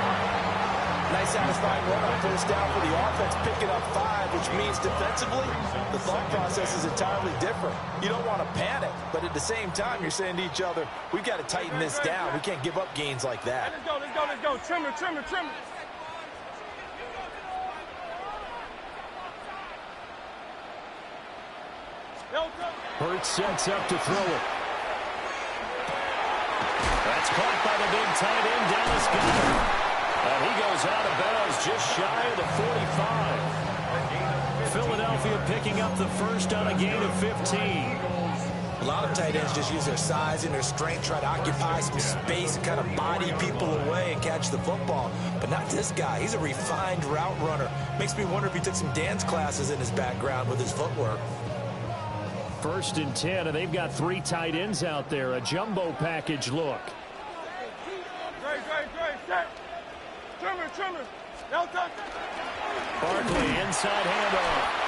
Nice satisfying run on first down for the offense, picking up 5, which means defensively, the thought process is entirely different. You don't want to panic, but at the same time, you're saying to each other, we've got to tighten this down. We can't give up gains like that. Let's go. Trimmer. Hurts sets up to throw it. That's caught by the big tight end, Dallas Goedert. And he goes out of bounds just shy of the 45. Philadelphia picking up the first on a gain of 15. A lot of tight ends just use their size and their strength, try to occupy some space and kind of body people away and catch the football. But not this guy. He's a refined route runner. Makes me wonder if he took some dance classes in his background with his footwork. 1st and 10, and they've got 3 tight ends out there. A jumbo package look. Barkley inside handoff.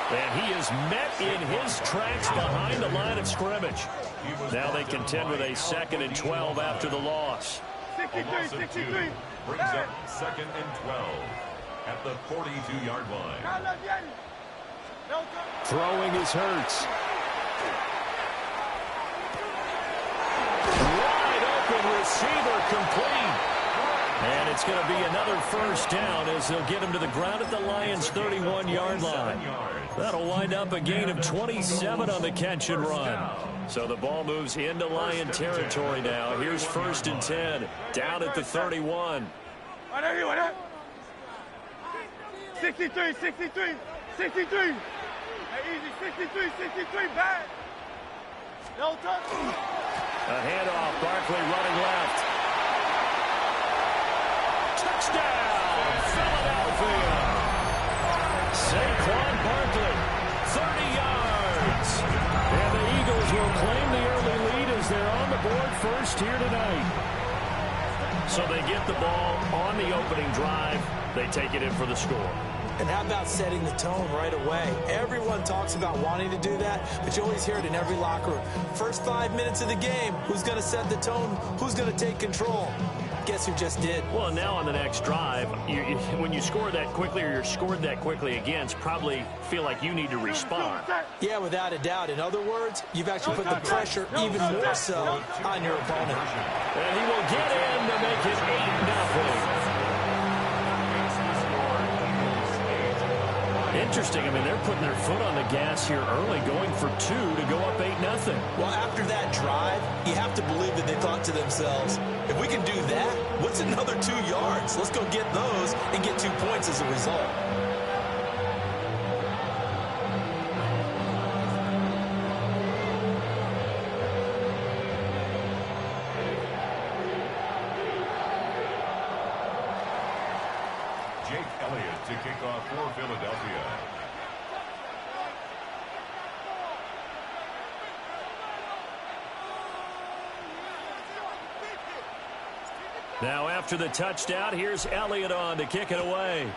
And he is met in his tracks behind the line of scrimmage. Now they contend with a 2nd and 12 after the loss. A loss of 2 brings up 2nd and 12 at the 42-yard line. Throwing is Hurts. Wide open receiver complete. And it's going to be another first down as they'll get him to the ground at the Lions' 31-yard line. That'll wind up a gain of 27 on the catch and run. So the ball moves into Lion territory now. Here's 1st and 10, down at the 31. 63, 63, 63. Hey, easy, 63, 63, back. No touch. A handoff, Barkley running left. Touchdown, Philadelphia. Saquon Barkley, 30 yards. And the Eagles will claim the early lead as they're on the board first here tonight. So they get the ball on the opening drive. They take it in for the score. And how about setting the tone right away? Everyone talks about wanting to do that, but you always hear it in every locker room. First 5 minutes of the game, who's going to set the tone? Who's going to take control? Guess who just did? Well, now on the next drive, when you score that quickly or you're scored that quickly against, probably feel like you need to respond. Yeah, without a doubt. In other words, you've actually put the pressure even more so on your opponent. And he will get in to make it 8-0. Interesting. I mean, they're putting their foot on the gas here early, going for 2 to go up 8-0. Well, after that drive, you have to believe that they thought to themselves, if we can do that, what's another 2 yards? Let's go get those and get 2 points as a result. Jake Elliott to kick off for Philadelphia. Now after the touchdown, here's Elliott on to kick it away.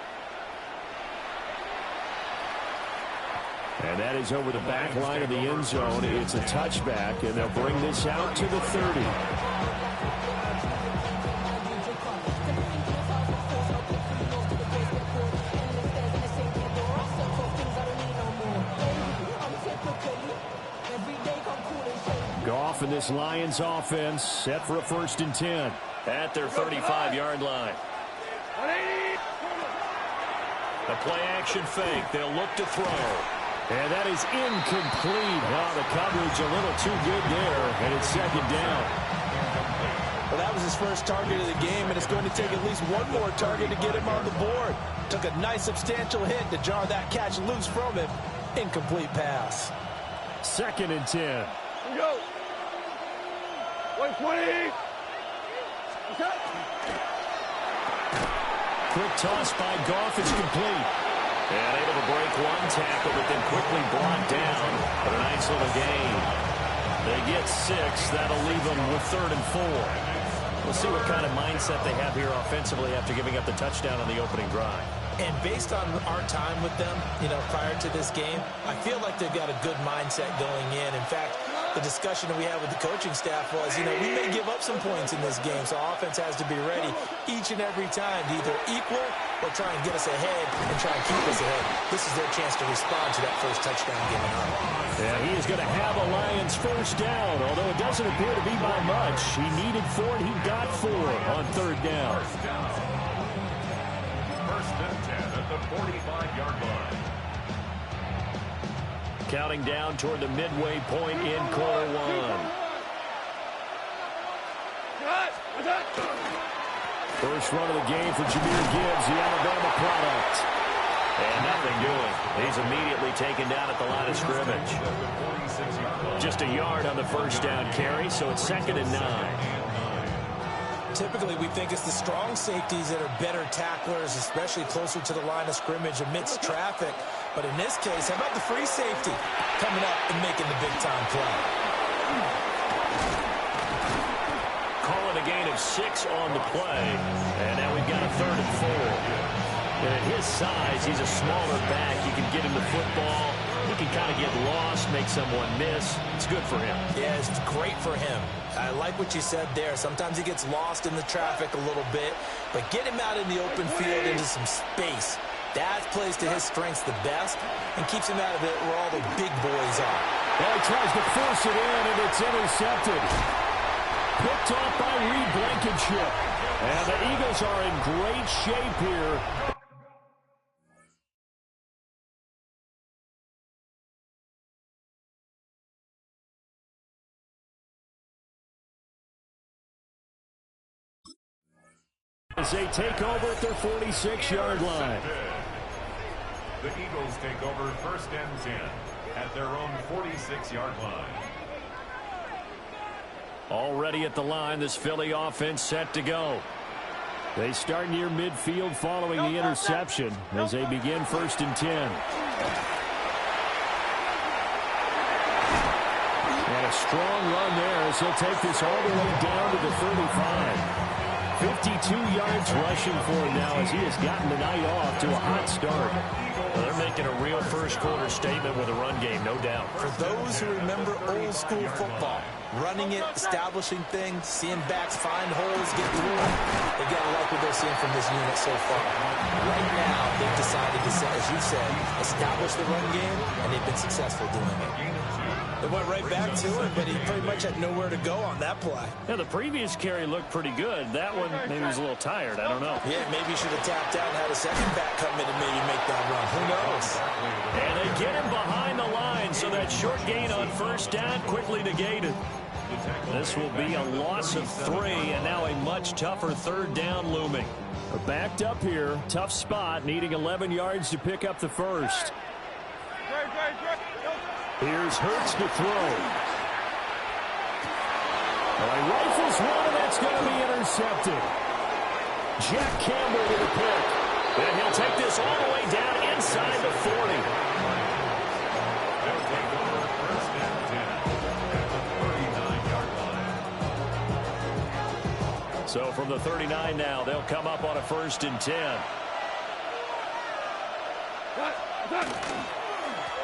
And that is over the back line of the end zone. It's a touchback, and they'll bring this out to the 30. Goff and this Lions offense set for a 1st and 10 at their 35-yard line. The play action fake. They'll look to throw. And that is incomplete. Oh, the coverage a little too good there, and it's 2nd down. Well, that was his first target of the game, and it's going to take at least one more target to get him on the board. Took a nice substantial hit to jar that catch loose from him. Incomplete pass. 2nd and 10. Go. 120. Quick toss by Goff. It's complete. And able to break one tackle, but then quickly brought down. But a nice little gain. They get 6. That'll leave them with 3rd and 4. We'll see what kind of mindset they have here offensively after giving up the touchdown on the opening drive. And based on our time with them, prior to this game, I feel like they've got a good mindset going in. In fact, the discussion that we had with the coaching staff was, we may give up some points in this game, so offense has to be ready each and every time to either equal or try and get us ahead and try and keep us ahead. This is their chance to respond to that first touchdown given up. Yeah, he is going to have a Lions first down, although it doesn't appear to be by much. He needed 4, and he got 4 on 3rd down. First and 10 at the 45-yard line. Counting down toward the midway point in quarter 1. First run of the game for Jahmyr Gibbs, the Alabama product. And nothing doing. He's immediately taken down at the line of scrimmage. Just a yard on the first down carry, so it's 2nd and 9. Typically, we think it's the strong safeties that are better tacklers, especially closer to the line of scrimmage amidst traffic. But in this case, how about the free safety coming up and making the big-time play? Calling a gain of 6 on the play. And now we've got a 3rd and 4. And at his size, he's a smaller back. You can get him the football. He can kind of get lost, make someone miss. It's good for him. Yeah, it's great for him. I like what you said there. Sometimes he gets lost in the traffic a little bit, but get him out in the open field into some space. That plays to his strengths the best and keeps him out of it where all the big boys are. Well, he tries to force it in, and it's intercepted. Picked off by Reed Blankenship. And the Eagles are in great shape here. As they take over at their 46-yard line. The Eagles take over 1st and 10 at their own 46-yard line. Already at the line, this Philly offense set to go. They start near midfield following the interception as they begin 1st and 10. And a strong run there as he'll take this all the way down to the 35. 52 yards rushing for him now as he has gotten the night off to a hot start. Well, they're making a real first-quarter statement with a run game, no doubt. For those who remember old-school football, running it, establishing things, seeing backs find holes, get through them, they've got to like what they're seeing from this unit so far. Right now, they've decided to, as you said, establish the run game, and they've been successful doing it. They went right back to it, but he pretty much had nowhere to go on that play. Yeah, the previous carry looked pretty good. That one, maybe he was a little tired. I don't know. Yeah, maybe he should have tapped out and had a second back come in and maybe make that run. Who knows? And they get him behind the line, so that short gain on 1st down quickly negated. This will be a loss of 3, and now a much tougher 3rd down looming. We're backed up here. Tough spot, needing 11 yards to pick up the first. Here's Hurts to throw. Well, he rifles one, and that's going to be intercepted. Jack Campbell with a pick. And he'll take this all the way down inside the 40. They'll take over 1st and 10 at the 39-yard line. So from the 39 now, they'll come up on a 1st and 10.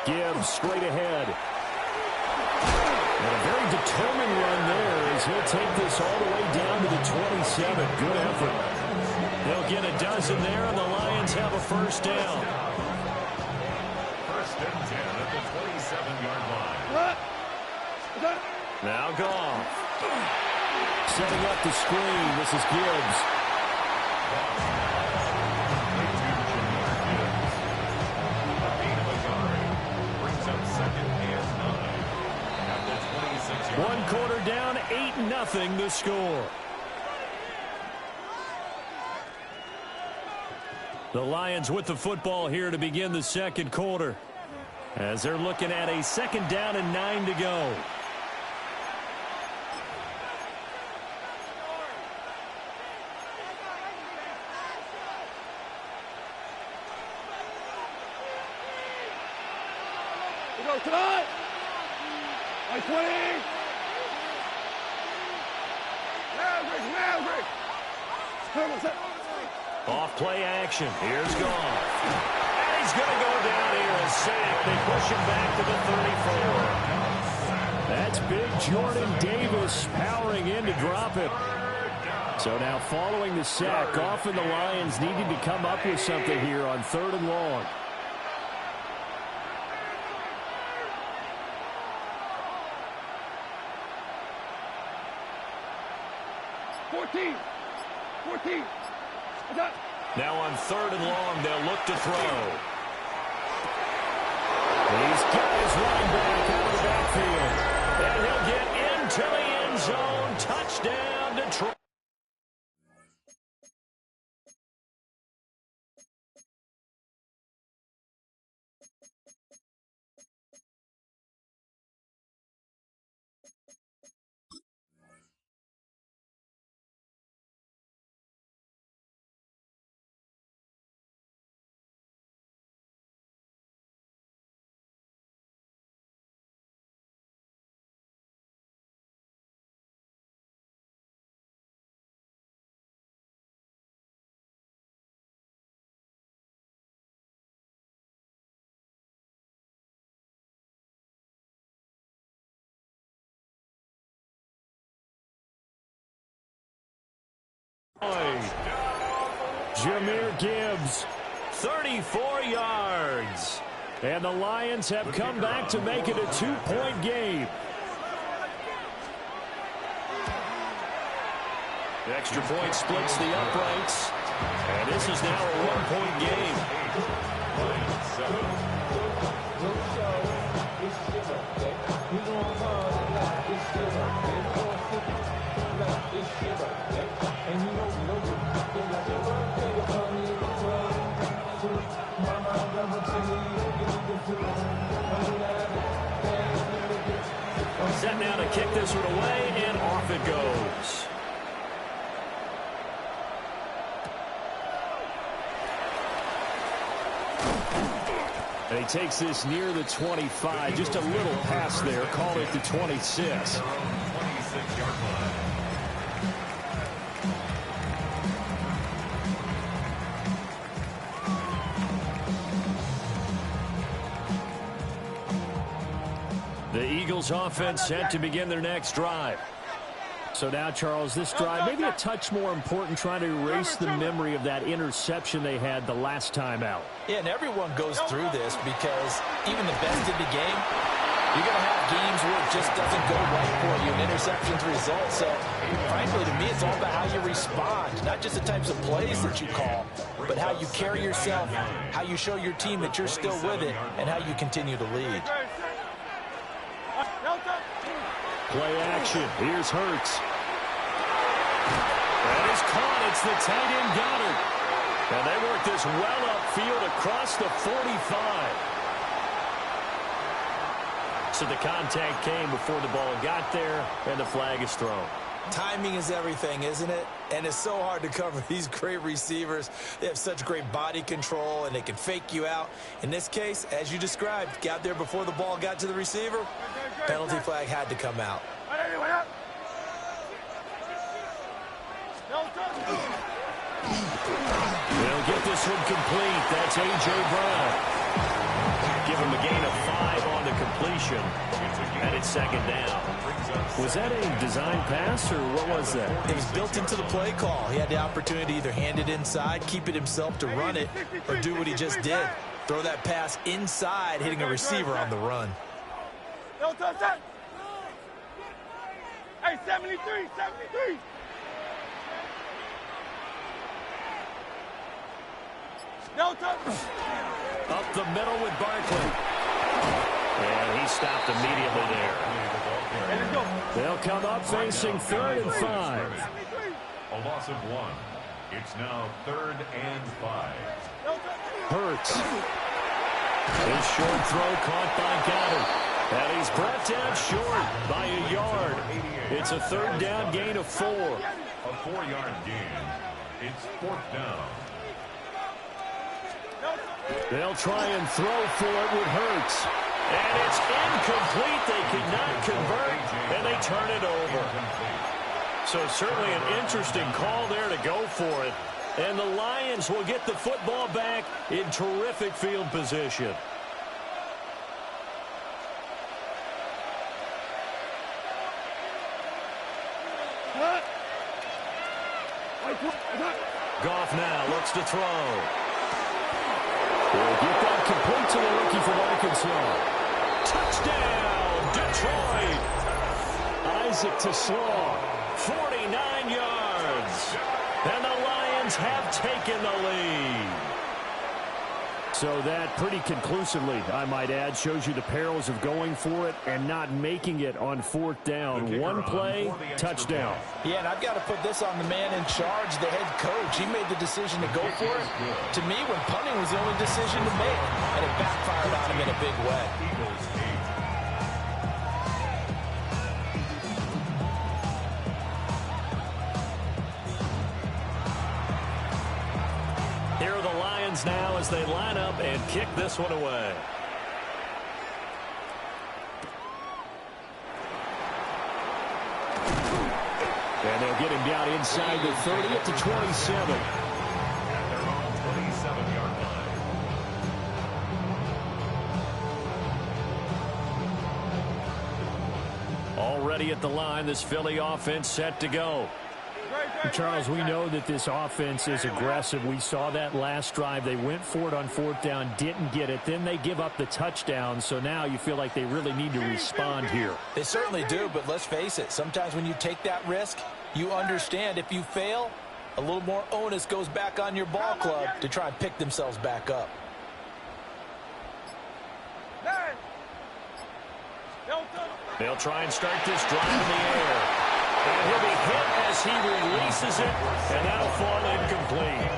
Gibbs straight ahead. And a very determined run there as he'll take this all the way down to the 27. Good effort. They'll get a dozen there, and the Lions have a 1st down. 1st and 10 at the 27-yard line. Now Goff. Setting up the screen. This is Gibbs. One quarter down, 8-0 the score. The Lions with the football here to begin the 2nd quarter, as they're looking at a 2nd down and 9 to go. We go tonight. By 20. Off play action. Here's Goff. And he's going to go down here and safe. They push him back to the 34. That's big Jordan Davis powering in to drop it. So now following the sack, Goff and the Lions needing to come up with something here on 3rd and long. Now on 3rd and long, they'll look to throw. He's got his running back out of the backfield. And he'll get into the end zone. Touchdown, Detroit. Jahmyr Gibbs, 34 yards. And the Lions have come back to make it a 2-point game. The extra point splits the uprights. And this is now a 1-point game. Set now to kick this one away, and off it goes. And he takes this near the 25. Just a little pass there. Call it the 26. 26-yard line. The Eagles offense set to begin their next drive. So now, Charles, this drive maybe a touch more important, trying to erase the memory of that interception they had the last time out. Yeah, and everyone goes through this because even the best in the game, you're going to have games where it just doesn't go right for you, and interceptions result. So, frankly, to me, it's all about how you respond, not just the types of plays that you call, but how you carry yourself, how you show your team that you're still with it, and how you continue to lead. Play action. Here's Hurts. That is caught. It's the tight end Goddard. And they work this well upfield across the 45. So the contact came before the ball got there, and the flag is thrown. Timing is everything, isn't it? And it's so hard to cover these great receivers. They have such great body control, and they can fake you out. In this case, as you described, got there before the ball got to the receiver. Penalty flag had to come out. They'll get this one complete. That's A.J. Brown. Give him a gain of 5 on the completion. And it's second down. Was that a design pass, or what was that? It was built into the play call. He had the opportunity to either hand it inside, keep it himself to run it, or do what he just did. Throw that pass inside, hitting a receiver on the run. Hey, 73, 73. Up the middle with Barkley. And he stopped immediately there. They'll come up facing 3rd and 5. A loss of 1. It's now 3rd and 5. Hurts. His short throw caught by Goddard. And he's brought down short by a yard. It's a 3rd down gain of 4. A 4-yard gain. It's 4th down. They'll try and throw for it with Hurts. And it's incomplete. They could not convert, and they turn it over. So certainly an interesting call there to go for it. And the Lions will get the football back in terrific field position. Goff now looks to throw. Will get that complete to the rookie from Arkansas. Touchdown, Detroit. Isaac to Slaw, 49 yards. And the Lions have taken the lead. So that pretty conclusively, I might add, shows you the perils of going for it and not making it on 4th down. One play, touchdown. Yeah, and I've got to put this on the man in charge, the head coach. He made the decision to go for it. To me, when punting was the only decision to make, and it backfired on him in a big way. Here are the Lions now as they line up and kick this one away. And they'll get him down inside the 30 at the 27. At their own 27-yard line. Already at the line, this Philly offense set to go. Charles, we know that this offense is aggressive. We saw that last drive. They went for it on 4th down, didn't get it. Then they give up the touchdown. So now you feel like they really need to respond here. They certainly do, but let's face it. Sometimes when you take that risk, you understand if you fail, a little more onus goes back on your ball club to try and pick themselves back up. They'll try and start this drive in the air. And he'll be hit as he releases it, and that'll fall incomplete.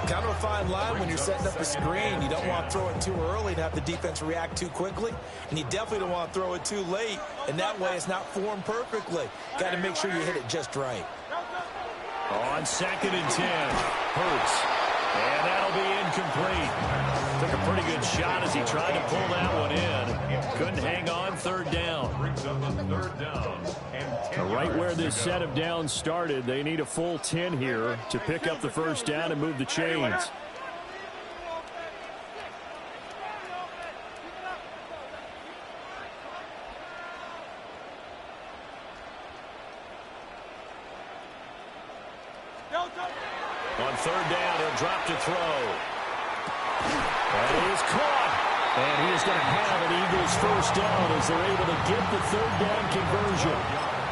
Kind of a fine line when you're setting up a screen. You don't want to throw it too early and have the defense react too quickly, and you definitely don't want to throw it too late, and that way it's not formed perfectly. Got to make sure you hit it just right. On 2nd and 10, Hurts. And that'll be incomplete. Took a pretty good shot as he tried to pull that one in. Couldn't hang on. 3rd down. Brings up a 3rd down. And Right where this set of downs started, they need a full 10 here to pick up the 1st down and move the chains. On 3rd down, he'll drop to throw. And he is caught. And he is going to have an Eagles 1st down as they're able to get the 3rd down conversion.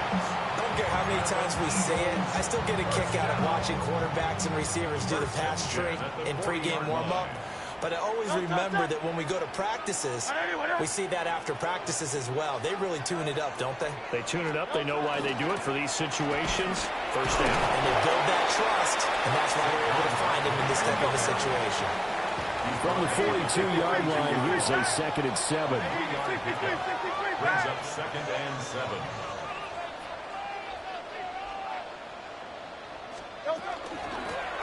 I don't care how many times we say it, I still get a kick out of watching quarterbacks and receivers do the pass trick in pregame warm-up. But I always remember that when we go to practices, we see that after practices as well. They really tune it up, don't they? They tune it up. They know why they do it for these situations. 1st down. And they build that trust, and that's why we're able to find him in this type of a situation. From the 42-yard line, here's a 2nd and 7. brings up 2nd and 7.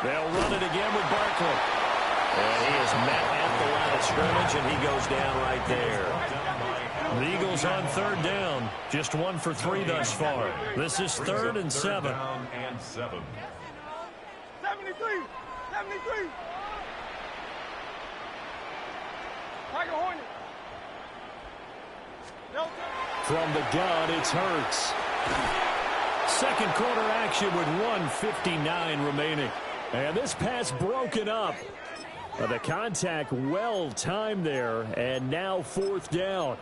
They'll run it again with Barkley. And he is met at the line of scrimmage, and he goes down right there. The Eagles on 3rd down. Just 1 for 3 thus far. This is 3rd and 7. 73. Tiger Hornet. From the gun, it's Hurts. 2nd quarter action with 1:59 remaining. And this pass broken up. The contact well timed there, and now 4th down.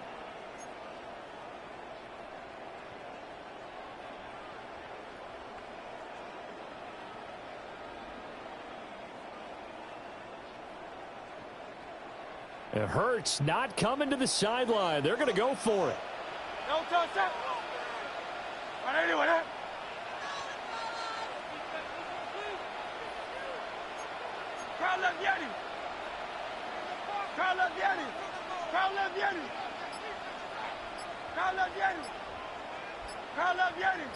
It hurts not coming to the sideline. They're going to go for it. No touch that. Right anyway, that. Crowd left Yeti. Crowd left Yeti. Crowd left Yeti. Crowd left Yeti. Crowd left Yeti.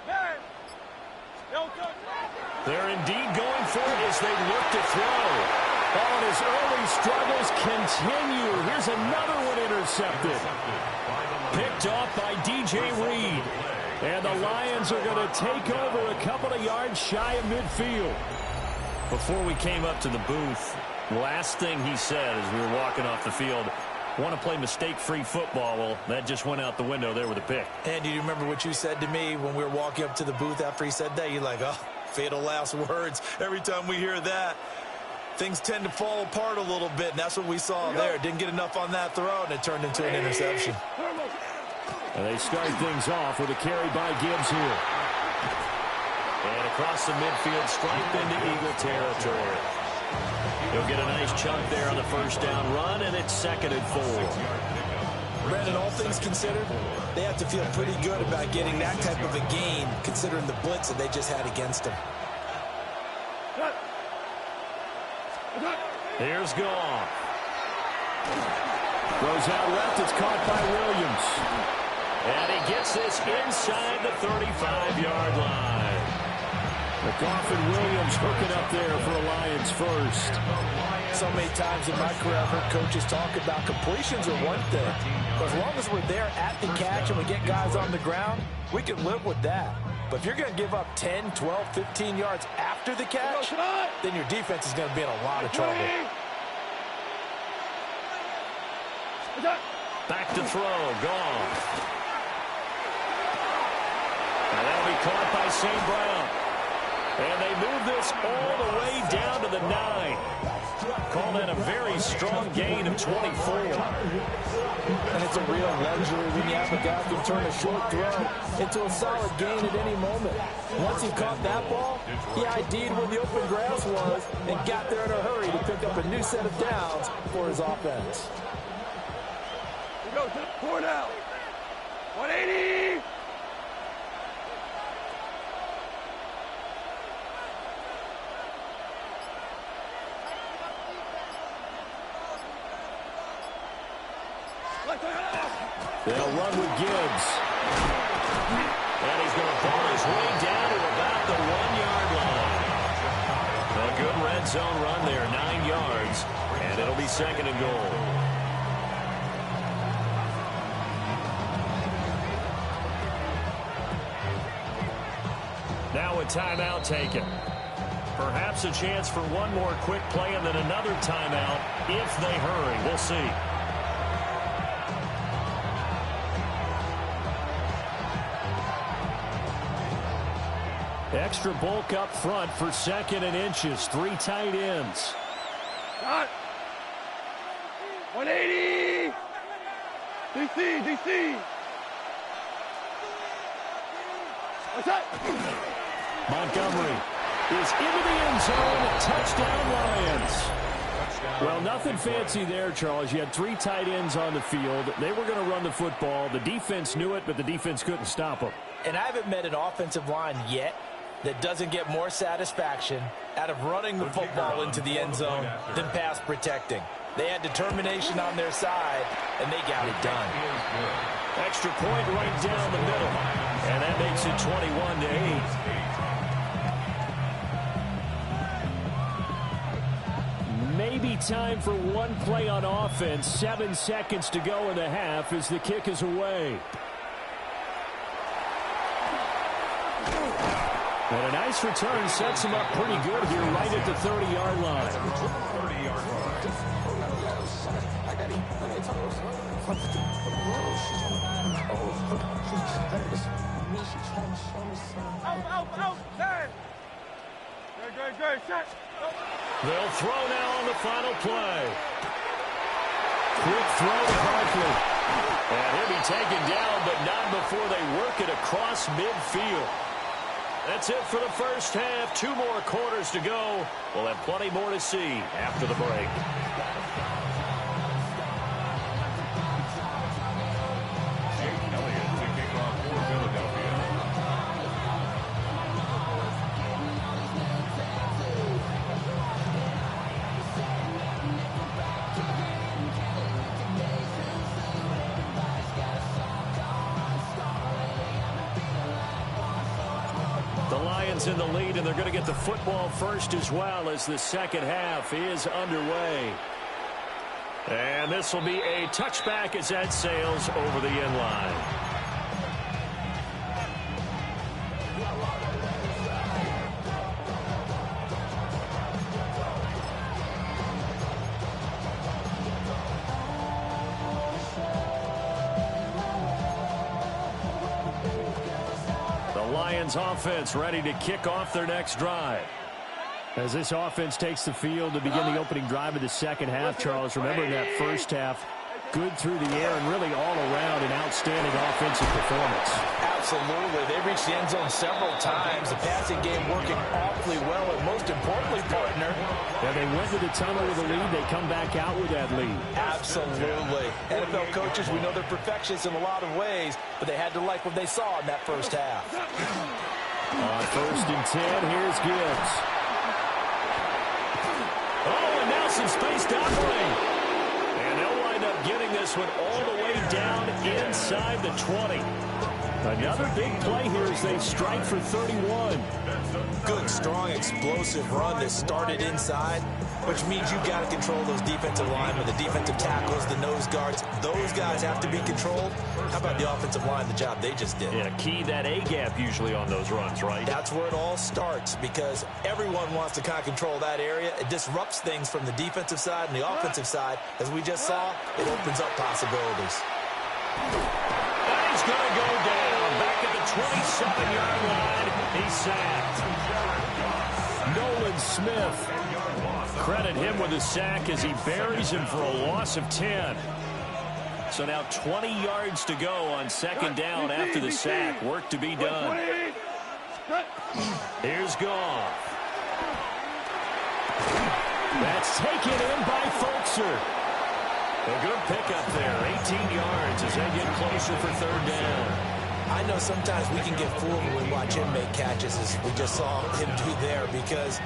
Man. No touch. They're indeed going for it as they look to throw. And his early struggles continue. Here's another one intercepted. Picked off by DJ Reed. And the Lions are going to take over a couple of yards shy of midfield. Before we came up to the booth, last thing he said as we were walking off the field, want to play mistake-free football. Well, that just went out the window there with a pick. And do you remember what you said to me when we were walking up to the booth after he said that? You're like, oh, fatal last words. Every time we hear that, things tend to fall apart a little bit, and that's what we saw there. Didn't get enough on that throw, and it turned into an interception. And they start things off with a carry by Gibbs here. And across the midfield, stripe into Eagle territory. He'll get a nice chunk there on the 1st down run, and it's 2nd and 4. Brandon, all things considered, they have to feel pretty good about getting that type of a gain, considering the blitz that they just had against them. Here's Goff. Goes out left. It's caught by Williams. And he gets this inside the 35-yard line. Goff and Williams hooking up there for a Lions 1st. So many times in my career, I've heard coaches talk about completions are one thing. But as long as we're there at the catch and we get guys on the ground, we can live with that. But if you're going to give up 10, 12, 15 yards after the catch, then your defense is going to be in a lot of trouble. Back to throw. Goff. And that'll be caught by St. Brown. And they move this all the way down to the 9. Call that a very strong gain of 24. And it's a real luxury when you have a guy who can turn a short throw into a solid gain at any moment. Once he caught that ball, he ID'd where the open grass was and got there in a hurry to pick up a new set of downs for his offense. We go to the core now. 180. They'll run with Gibbs. And he's going to ball his way down to about the 1-yard line. A good red zone run there, 9 yards. And it'll be 2nd and goal. Now a timeout taken. Perhaps a chance for one more quick play and then another timeout if they hurry. We'll see. Extra bulk up front for 2nd and inches. 3 tight ends. Got 180. DC. What's that? Montgomery is into the end zone. Touchdown, Lions. Well, nothing fancy there, Charles. You had 3 tight ends on the field. They were going to run the football. The defense knew it, but the defense couldn't stop them. And I haven't met an offensive line yet that doesn't get more satisfaction out of running the football into the end zone than pass protecting. They had determination on their side, and they got it done. Extra point right down the middle, and that makes it 21-8. Maybe time for one play on offense. 7 seconds to go in the half as the kick is away. And a nice return sets him up pretty good here right at the 30-yard line. 30-yard line. Out. Great. Shot. They'll throw now on the final play. Quick throw to Barkley. And he'll be taken down, but not before they work it across midfield. That's it for the first half. 2 more quarters to go. We'll have plenty more to see after the break. In the lead, and they're going to get the football first as well as the second half is underway. And this will be a touchback as that sails over the end line. Offense ready to kick off their next drive. As this offense takes the field to begin the opening drive of the second half, Charles, remember in that first half, good through the air and really all around an outstanding offensive performance. Absolutely. They reached the end zone several times. The passing game working awfully well, and most importantly, partner. Yeah, they went to the tunnel with a lead. They come back out with that lead. Absolutely. NFL coaches, we know they're perfectionists in a lot of ways, but they had to like what they saw in that first half. On 1st and 10, here's Gibbs. Oh, and now some space to operate. And they'll wind up getting this one all the way down inside the 20. Another big play here as they strike for 31. Good, strong, explosive run that started inside, which means you've got to control those defensive linemen, the defensive tackles, the nose guards. Those guys have to be controlled. How about the offensive line, the job they just did? Yeah, key that A-gap usually on those runs, right? That's where it all starts because everyone wants to kind of control that area. It disrupts things from the defensive side and the offensive side. As we just saw, it opens up possibilities. And is going to go down. Back at the 27-yard line. He's sacked. Nolan Smith. Credit him with a sack as he buries him for a loss of 10. So now 20 yards to go on second down after the sack. Work to be done. Here's Goff. That's taken in by Folkser. A good pickup there. 18 yards as they get closer for third down. I know sometimes we can get fooled when we watch him make catches, as we just saw him do there, because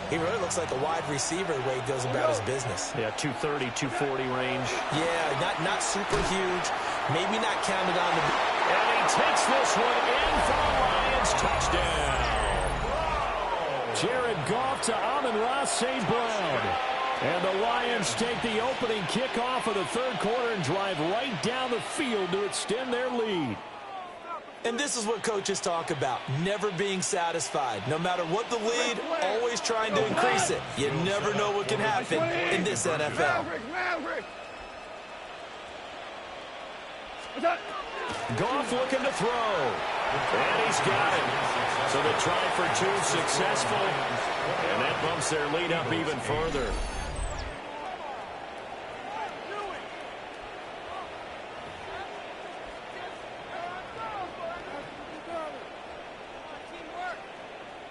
he really looks like a wide receiver the way he goes about his business. Yeah, 230, 240 range. Yeah, not super huge. Maybe not counted on. And he takes this one in for the Lions. Touchdown. Jared Goff to Amon-Ra St. Brown. And the Lions take the opening kickoff of the third quarter and drive right down the field to extend their lead. And this is what coaches talk about, never being satisfied. No matter what the lead, always trying to increase it. You never know what can happen in this NFL. Goff looking to throw. And he's got it. So the try for two successful. And that bumps their lead up even further.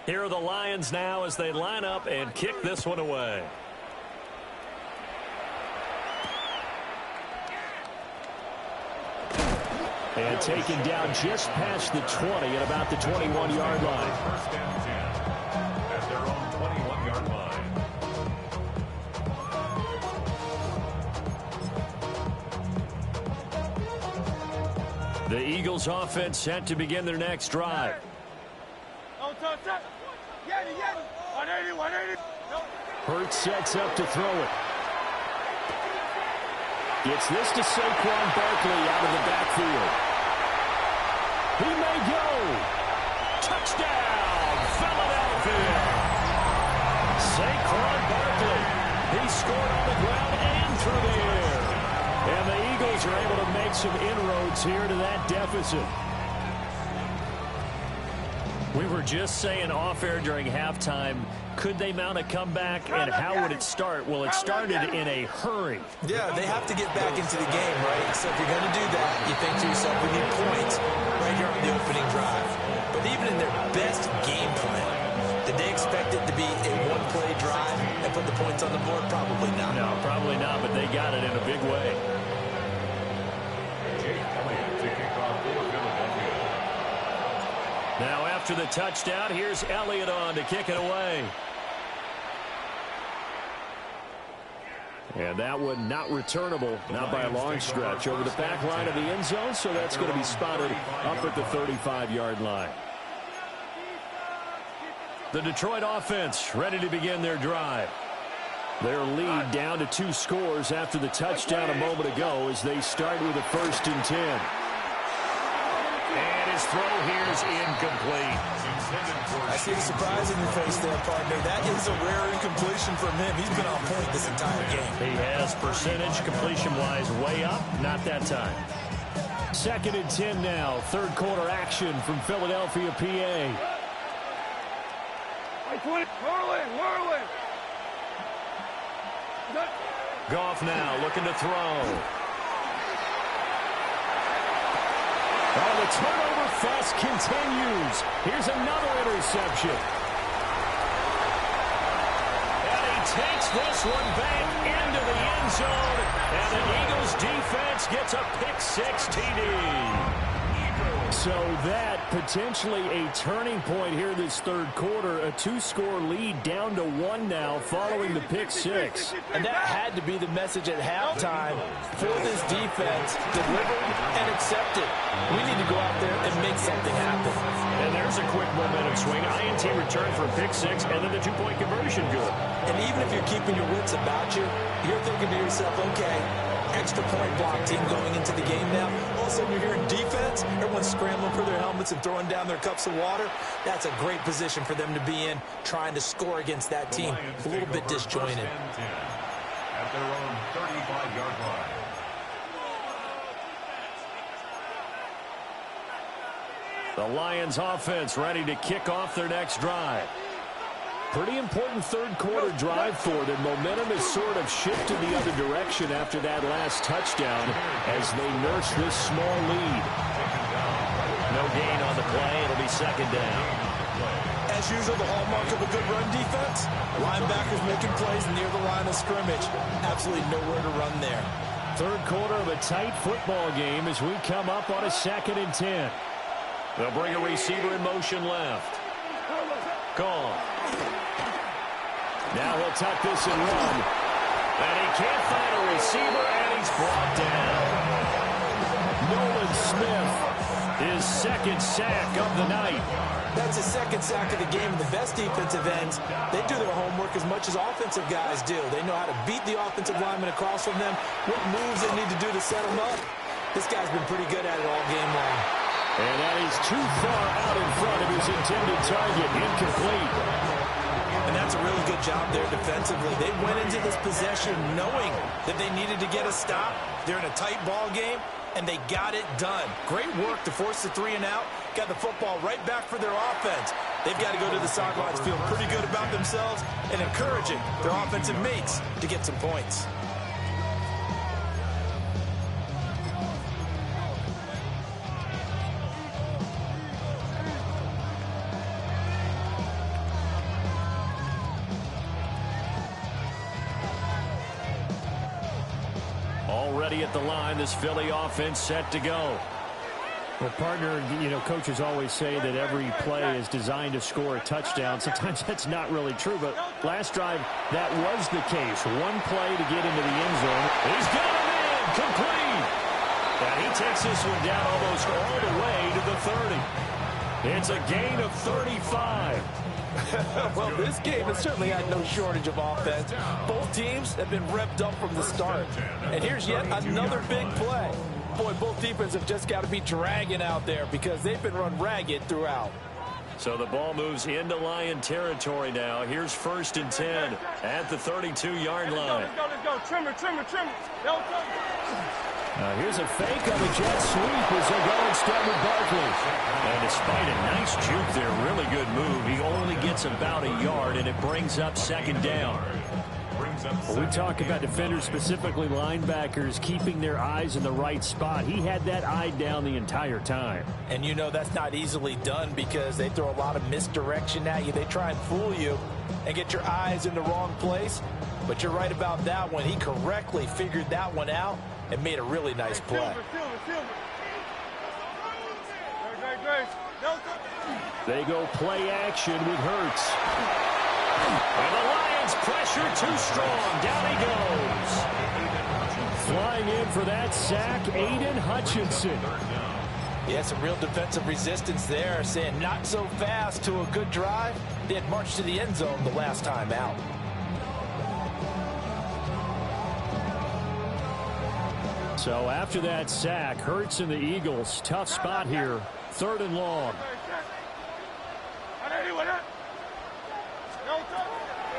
Here are the Lions now as they line up and kick this one away. And taken down just past the 20 at about the 21-yard line. First and 10 at their own 21-yard line. The Eagles offense set to begin their next drive. Hurts sets up to throw it. Gets this to Saquon Barkley out of the backfield. He may go. Touchdown, Philadelphia. Saquon Barkley. He scored on the ground and through the air. And the Eagles are able to make some inroads here to that deficit. We were just saying off-air during halftime, could they mount a comeback, and how would it start? Well, it started in a hurry. Yeah, they have to get back into the game, right? So if you're going to do that, you think to yourself, we need points right here on the opening drive. But even in their best game plan, did they expect it to be a one-play drive and put the points on the board? Probably not. No, probably not, but they got it in a big way. Now after the touchdown, here's Elliott on to kick it away. And that one not returnable, not by a long stretch, over the back line of the end zone, so that's going to be spotted up at the 35-yard line. The Detroit offense ready to begin their drive. Their lead down to 2 scores after the touchdown a moment ago as they start with a 1st and 10. And his throw here is incomplete. I see the surprise in your face there, partner. That is a rare incompletion from him. He's been on point this entire game. He has percentage completion-wise way up. Not that time. 2nd and 10 now. Third quarter action from Philadelphia, PA. Whirling. Goff now looking to throw. Oh, the turnover fest continues. Here's another interception. And he takes this one back into the end zone. And the Eagles defense gets a pick-6 TD. So that potentially a turning point here this third quarter. A 2-score lead down to 1 now following the pick-6. And that had to be the message at halftime for this defense. Delivered and accepted. We need to go out there and make something happen. And there's a quick momentum swing. INT return for a pick-6 and then the 2-point conversion good. And even if you're keeping your wits about you, you're thinking to yourself, okay, extra point block team going into the game now. All of a sudden you're hearing defense. Everyone's scrambling for their helmets and throwing down their cups of water. That's a great position for them to be in, trying to score against that team. A little bit disjointed. At their own 35-yard line. The Lions offense ready to kick off their next drive. Pretty important third quarter drive for them. Momentum has sort of shifted the other direction after that last touchdown as they nurse this small lead. No gain on the play. It'll be second down. As usual, the hallmark of a good run defense, linebackers making plays near the line of scrimmage. Absolutely nowhere to run there. Third quarter of a tight football game as we come up on a 2nd and 10. They'll bring a receiver in motion left. Gone. Now he'll tuck this and run. And he can't find a receiver, and he's brought down. Nolan Smith, his second sack of the night. That's his second sack of the game. And the best defensive ends, they do their homework as much as offensive guys do. They know how to beat the offensive lineman across from them, what moves they need to do to set them up. This guy's been pretty good at it all game long. And that is too far out in front of his intended target. Incomplete. And that's a really good job there defensively. They went into this possession knowing that they needed to get a stop. They're in a tight ball game, and they got it done. Great work to force the 3 and out. Got the football right back for their offense. They've got to go to the sidelines feeling pretty good about themselves and encouraging their offensive mates to get some points. Already at the line, this Philly offense set to go. Well, partner, you know, coaches always say that every play is designed to score a touchdown. Sometimes that's not really true, but last drive, that was the case. One play to get into the end zone. He's got him in, complete. And he takes this one down almost all the way to the 30. It's a gain of 35. Well, this game has certainly had no shortage of offense. Both teams have been revved up from the start. And here's yet another big play. Boy, both defenses have just got to be dragging out there because they've been run ragged throughout. So the ball moves into Lion territory now. Here's 1st and 10 at the 32-yard line. Let's go. Trimmer. Here's a fake of a jet sweep as they go instead with Barkley. And despite a nice juke there, really good move, he only gets about a yard, and it brings up 2nd down. Well, we talk about defenders, specifically linebackers, keeping their eyes in the right spot. He had that eye down the entire time. And you know that's not easily done because they throw a lot of misdirection at you. They try and fool you and get your eyes in the wrong place. But you're right about that one. He correctly figured that one out and made a really nice play. They go play action with Hurts. And the Lions pressure too strong. Down he goes. Flying in for that sack, Aiden Hutchinson. Yeah, some real defensive resistance there, saying not so fast to a good drive. They had marched to the end zone the last time out. So after that sack, Hurts and the Eagles, tough spot here, 3rd and long.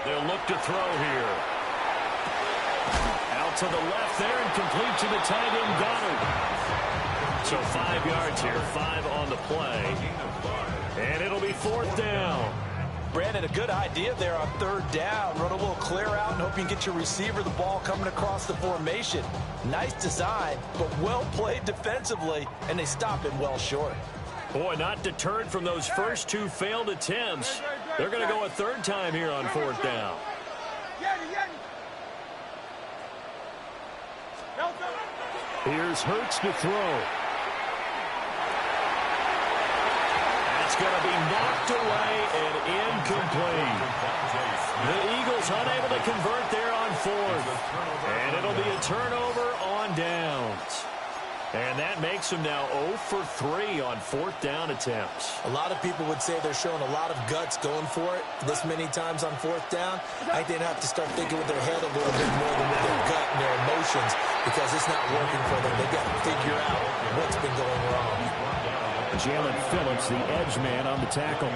They'll look to throw here. Out to the left there and complete to the tight end Goddard. So 5 yards here, 5 on the play. And it'll be 4th down. Brandon, a good idea there on 3rd down. Run a little clear out and hope you can get your receiver the ball coming across the formation. Nice design, but well played defensively, and they stop him well short. Boy, not deterred from those first 2 failed attempts. They're going to go a 3rd time here on 4th down. Here's Hurts to throw. That's going to be knocked away and incomplete. The Eagles unable to convert there on 4th. And it'll be a turnover on downs. And that makes them now 0 for 3 on 4th down attempts. A lot of people would say they're showing a lot of guts going for it this many times on 4th down. I think they'd have to start thinking with their head a little bit more than with their gut and their emotions because it's not working for them. They've got to figure out what's been going wrong. Jalen Phillips, the edge man on the tackle.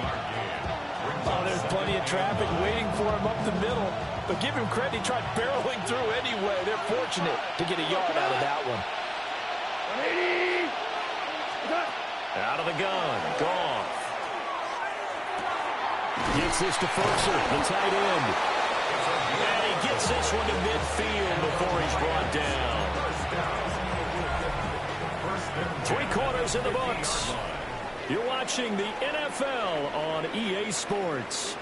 Oh, there's plenty of traffic waiting for him up the middle. But give him credit, he tried barreling through anyway. They're fortunate to get a yard out of that one. Out of the gun. Goff. Gets this to Ferguson, the tight end. And he gets this one to midfield before he's brought down. 3 quarters in the books. You're watching the NFL on EA Sports.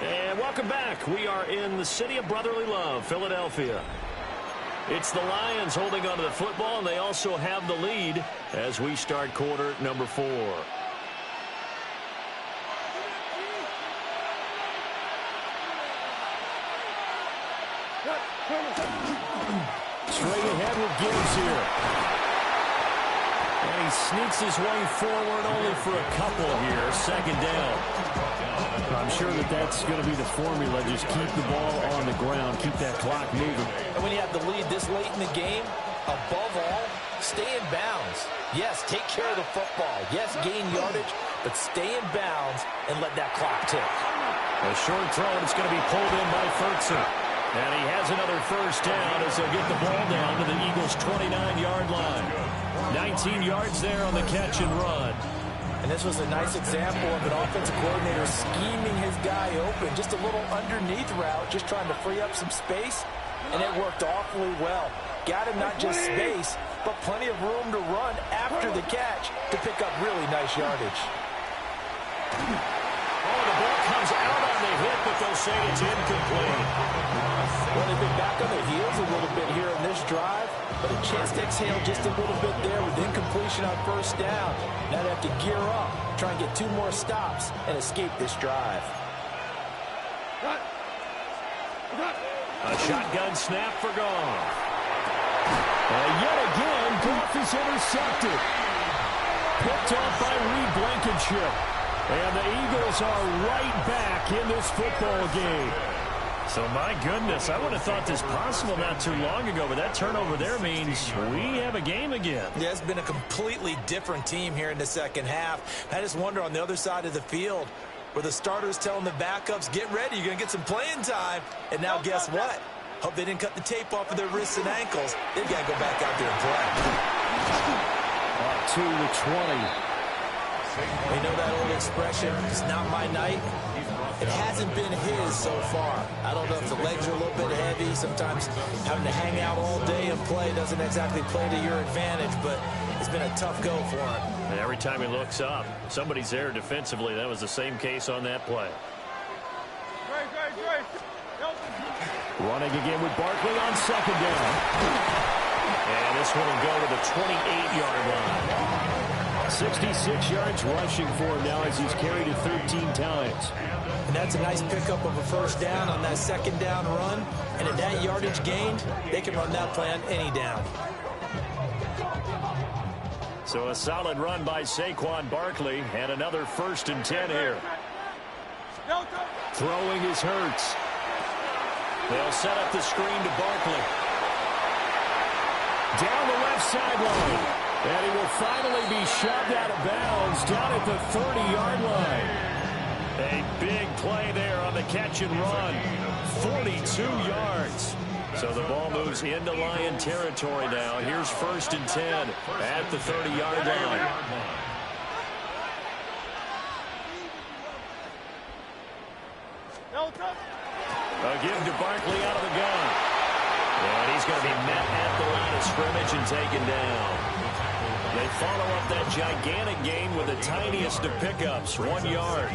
And welcome back. We are in the city of brotherly love, Philadelphia. It's the Lions holding onto the football, and they also have the lead as we start quarter number 4. Straight ahead with Gibbs here. And he sneaks his way forward only for a couple here. Second down. I'm sure that's going to be the formula. Just keep the ball on the ground. Keep that clock moving. And when you have the lead this late in the game, above all, stay in bounds. Yes, take care of the football. Yes, gain yardage, but stay in bounds and let that clock tick. A short throw, and it's going to be pulled in by Ferguson. And he has another first down as they'll get the ball down to the Eagles' 29-yard line. 19 yards there on the catch and run. And this was a nice example of an offensive coordinator scheming his guy open. Just a little underneath route, just trying to free up some space. And it worked awfully well. Got him not just space, but plenty of room to run after the catch to pick up really nice yardage. Oh, the ball comes out on the hit, but they'll say it's incomplete. Well, they've been back on their heels a little bit here in this drive, but a chance to exhale just a little bit there with incompletion on first down. Now they have to gear up, try and get 2 more stops, and escape this drive. A shotgun snap for Goff. And yet again, Goff is intercepted. Picked off by Reed Blankenship. And the Eagles are right back in this football game. So, my goodness, I would have thought this possible not too long ago, but that turnover there means we have a game again. Yeah, it's been a completely different team here in the second half. I just wonder on the other side of the field where the starters telling the backups, get ready, you're going to get some playing time. And now guess what? Hope they didn't cut the tape off of their wrists and ankles. They've got to go back out there and play. Up to the 20. You know that old expression, it's not my night? It hasn't been his so far. I don't know if the legs are a little bit heavy. Sometimes having to hang out all day and play doesn't exactly play to your advantage, but it's been a tough go for him. And every time he looks up, somebody's there defensively. That was the same case on that play. Running again with Barkley on second down. And this one will go to the 28-yard line. 66 yards rushing for him now as he's carried it 13 times. And that's a nice pickup of a first down on that second down run. And at that yardage gained, they can run that play on any down. So a solid run by Saquon Barkley and another 1st and 10 here. Throwing is Hurts. They'll set up the screen to Barkley. Down the left sideline. And he will finally be shoved out of bounds down at the 30-yard line. A big play there on the catch and run. 42 yards. So the ball moves into Lion territory now. Here's 1st and 10 at the 30-yard line. A give to Barkley out of the gun. And he's going to be met at the line of scrimmage and taken down. They follow up that gigantic gain with the tiniest of pickups, 1 yard.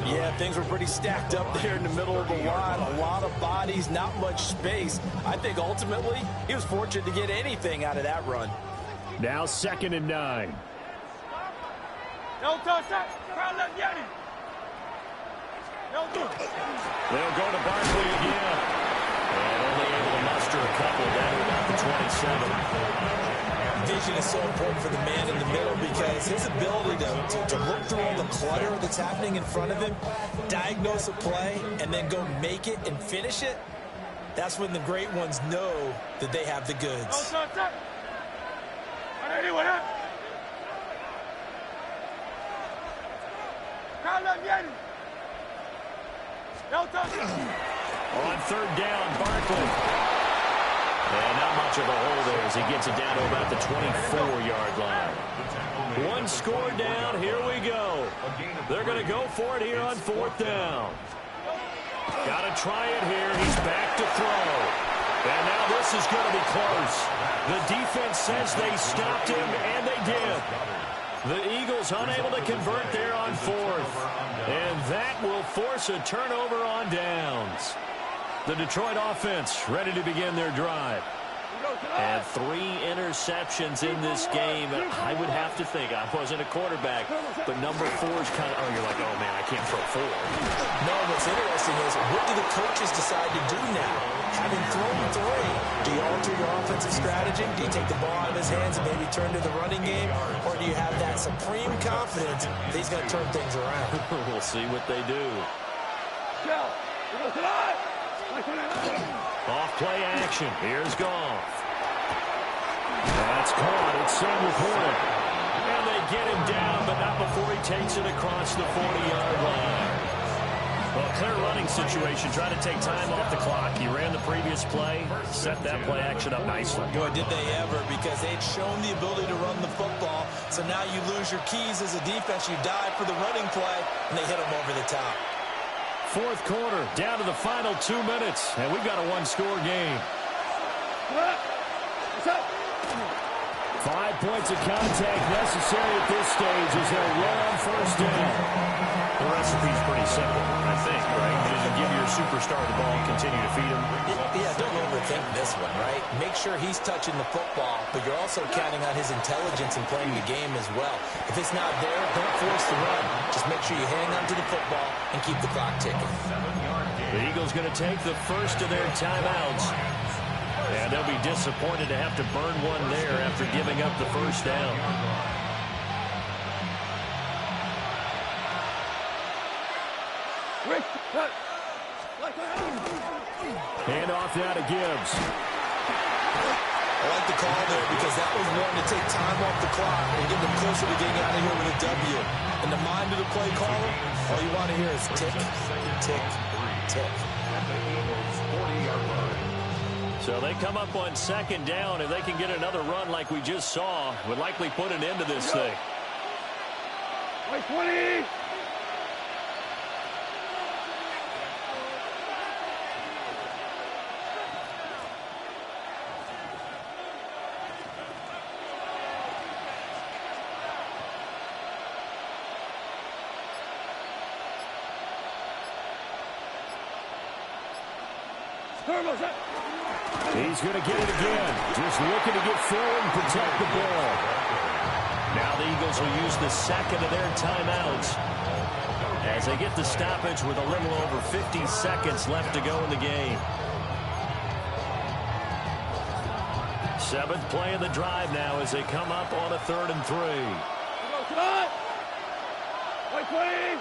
Yeah, things were pretty stacked up there in the middle of the line. A lot of bodies, not much space. I think ultimately he was fortunate to get anything out of that run. Now 2nd and 9. They'll touch that. They'll go to Barkley again. And only able to muster a couple down to about the 27. Vision is so important for the man in the middle because his ability to look through all the clutter that's happening in front of him, diagnose a play, and then go make it and finish it, that's when the great ones know that they have the goods. On 3rd down, Barkley. And not much of a hole there as he gets it down to about the 24-yard line. One score down. Here we go. They're going to go for it here on 4th down. Got to try it here. He's back to throw. And now this is going to be close. The defense says they stopped him, and they did. The Eagles unable to convert there on 4th. And that will force a turnover on downs. The Detroit offense ready to begin their drive. And 3 interceptions in this game. I would have to think, I wasn't a quarterback, but number 4 is kind of, you're like, oh, man, I can't throw 4. No, what's interesting is, what do the coaches decide to do now? Having thrown 3, do you alter your offensive strategy? Do you take the ball out of his hands and maybe turn to the running game? Or do you have that supreme confidence that he's going to turn things around? We'll see what they do. Off play action. Here's Goff. That's caught. It's Samuel Porter. And they get him down, but not before he takes it across the 40-yard line. Well, clear running situation. Trying to take time off the clock. He ran the previous play, set that play action up nicely. Boy, did they ever, because they'd shown the ability to run the football. So now you lose your keys as a defense. You dive for the running play, and they hit him over the top. 4th quarter, down to the final 2 minutes, and we've got a 1-score game. 5 points of contact necessary at this stage as they'll run on 1st down. The recipe's pretty simple, I think, right? Just give your superstar the ball and continue to feed him. Yeah, don't overthink this one, right? Make sure he's touching the football, but you're also counting on his intelligence in playing the game as well. If it's not there, don't force the run. Just make sure you hang on to the football and keep the clock ticking. The Eagles going to take the first of their timeouts. And they'll be disappointed to have to burn one there after giving up the 1st down. Hand off now to Gibbs. I like the call there because that was one to take time off the clock and get them closer to getting out of here with a W. In the mind of the play caller, all you want to hear is tick, tick, tick. So they come up on 2nd down. If they can get another run like we just saw, would likely put an end to this thing. 20! He's going to get it again. Just looking to get forward and protect the ball. Now the Eagles will use the 2nd of their timeouts as they get the stoppage with a little over 50 seconds left to go in the game. 7th play of the drive now as they come up on a 3rd and 3. Wait, 20!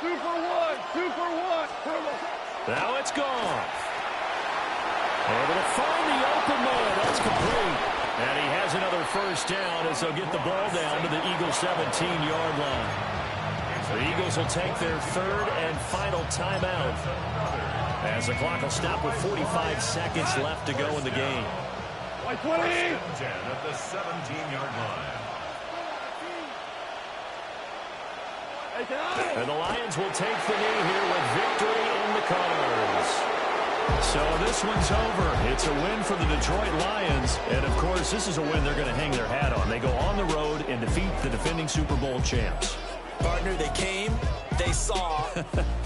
2 for 1! 2 for 1! Now it's gone. Able to find the open man. That's complete. And he has another 1st down as they'll get the ball down to the Eagles' 17-yard line. The Eagles will take their 3rd and final timeout as the clock will stop with 45 seconds left to go in the game. 20 at the 17-yard line. And the Lions will take the knee here with victory in the colors. So this one's over. It's a win for the Detroit Lions. And, of course, this is a win they're going to hang their hat on. They go on the road and defeat the defending Super Bowl champs. Partner, they came, they saw,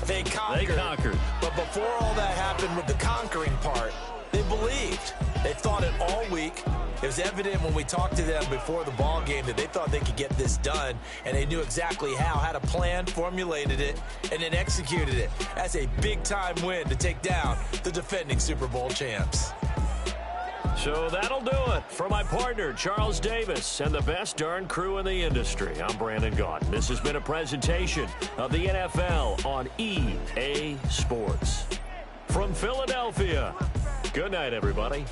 they conquered. They conquered. But before all that happened with the conquering part, they believed. They thought it all week. It was evident when we talked to them before the ball game that they thought they could get this done, and they knew exactly how, had a plan, formulated it, and then executed it. That's a big-time win to take down the defending Super Bowl champs. So that'll do it for my partner, Charles Davis, and the best darn crew in the industry. I'm Brandon Gaudin. This has been a presentation of the NFL on EA Sports. From Philadelphia, good night, everybody.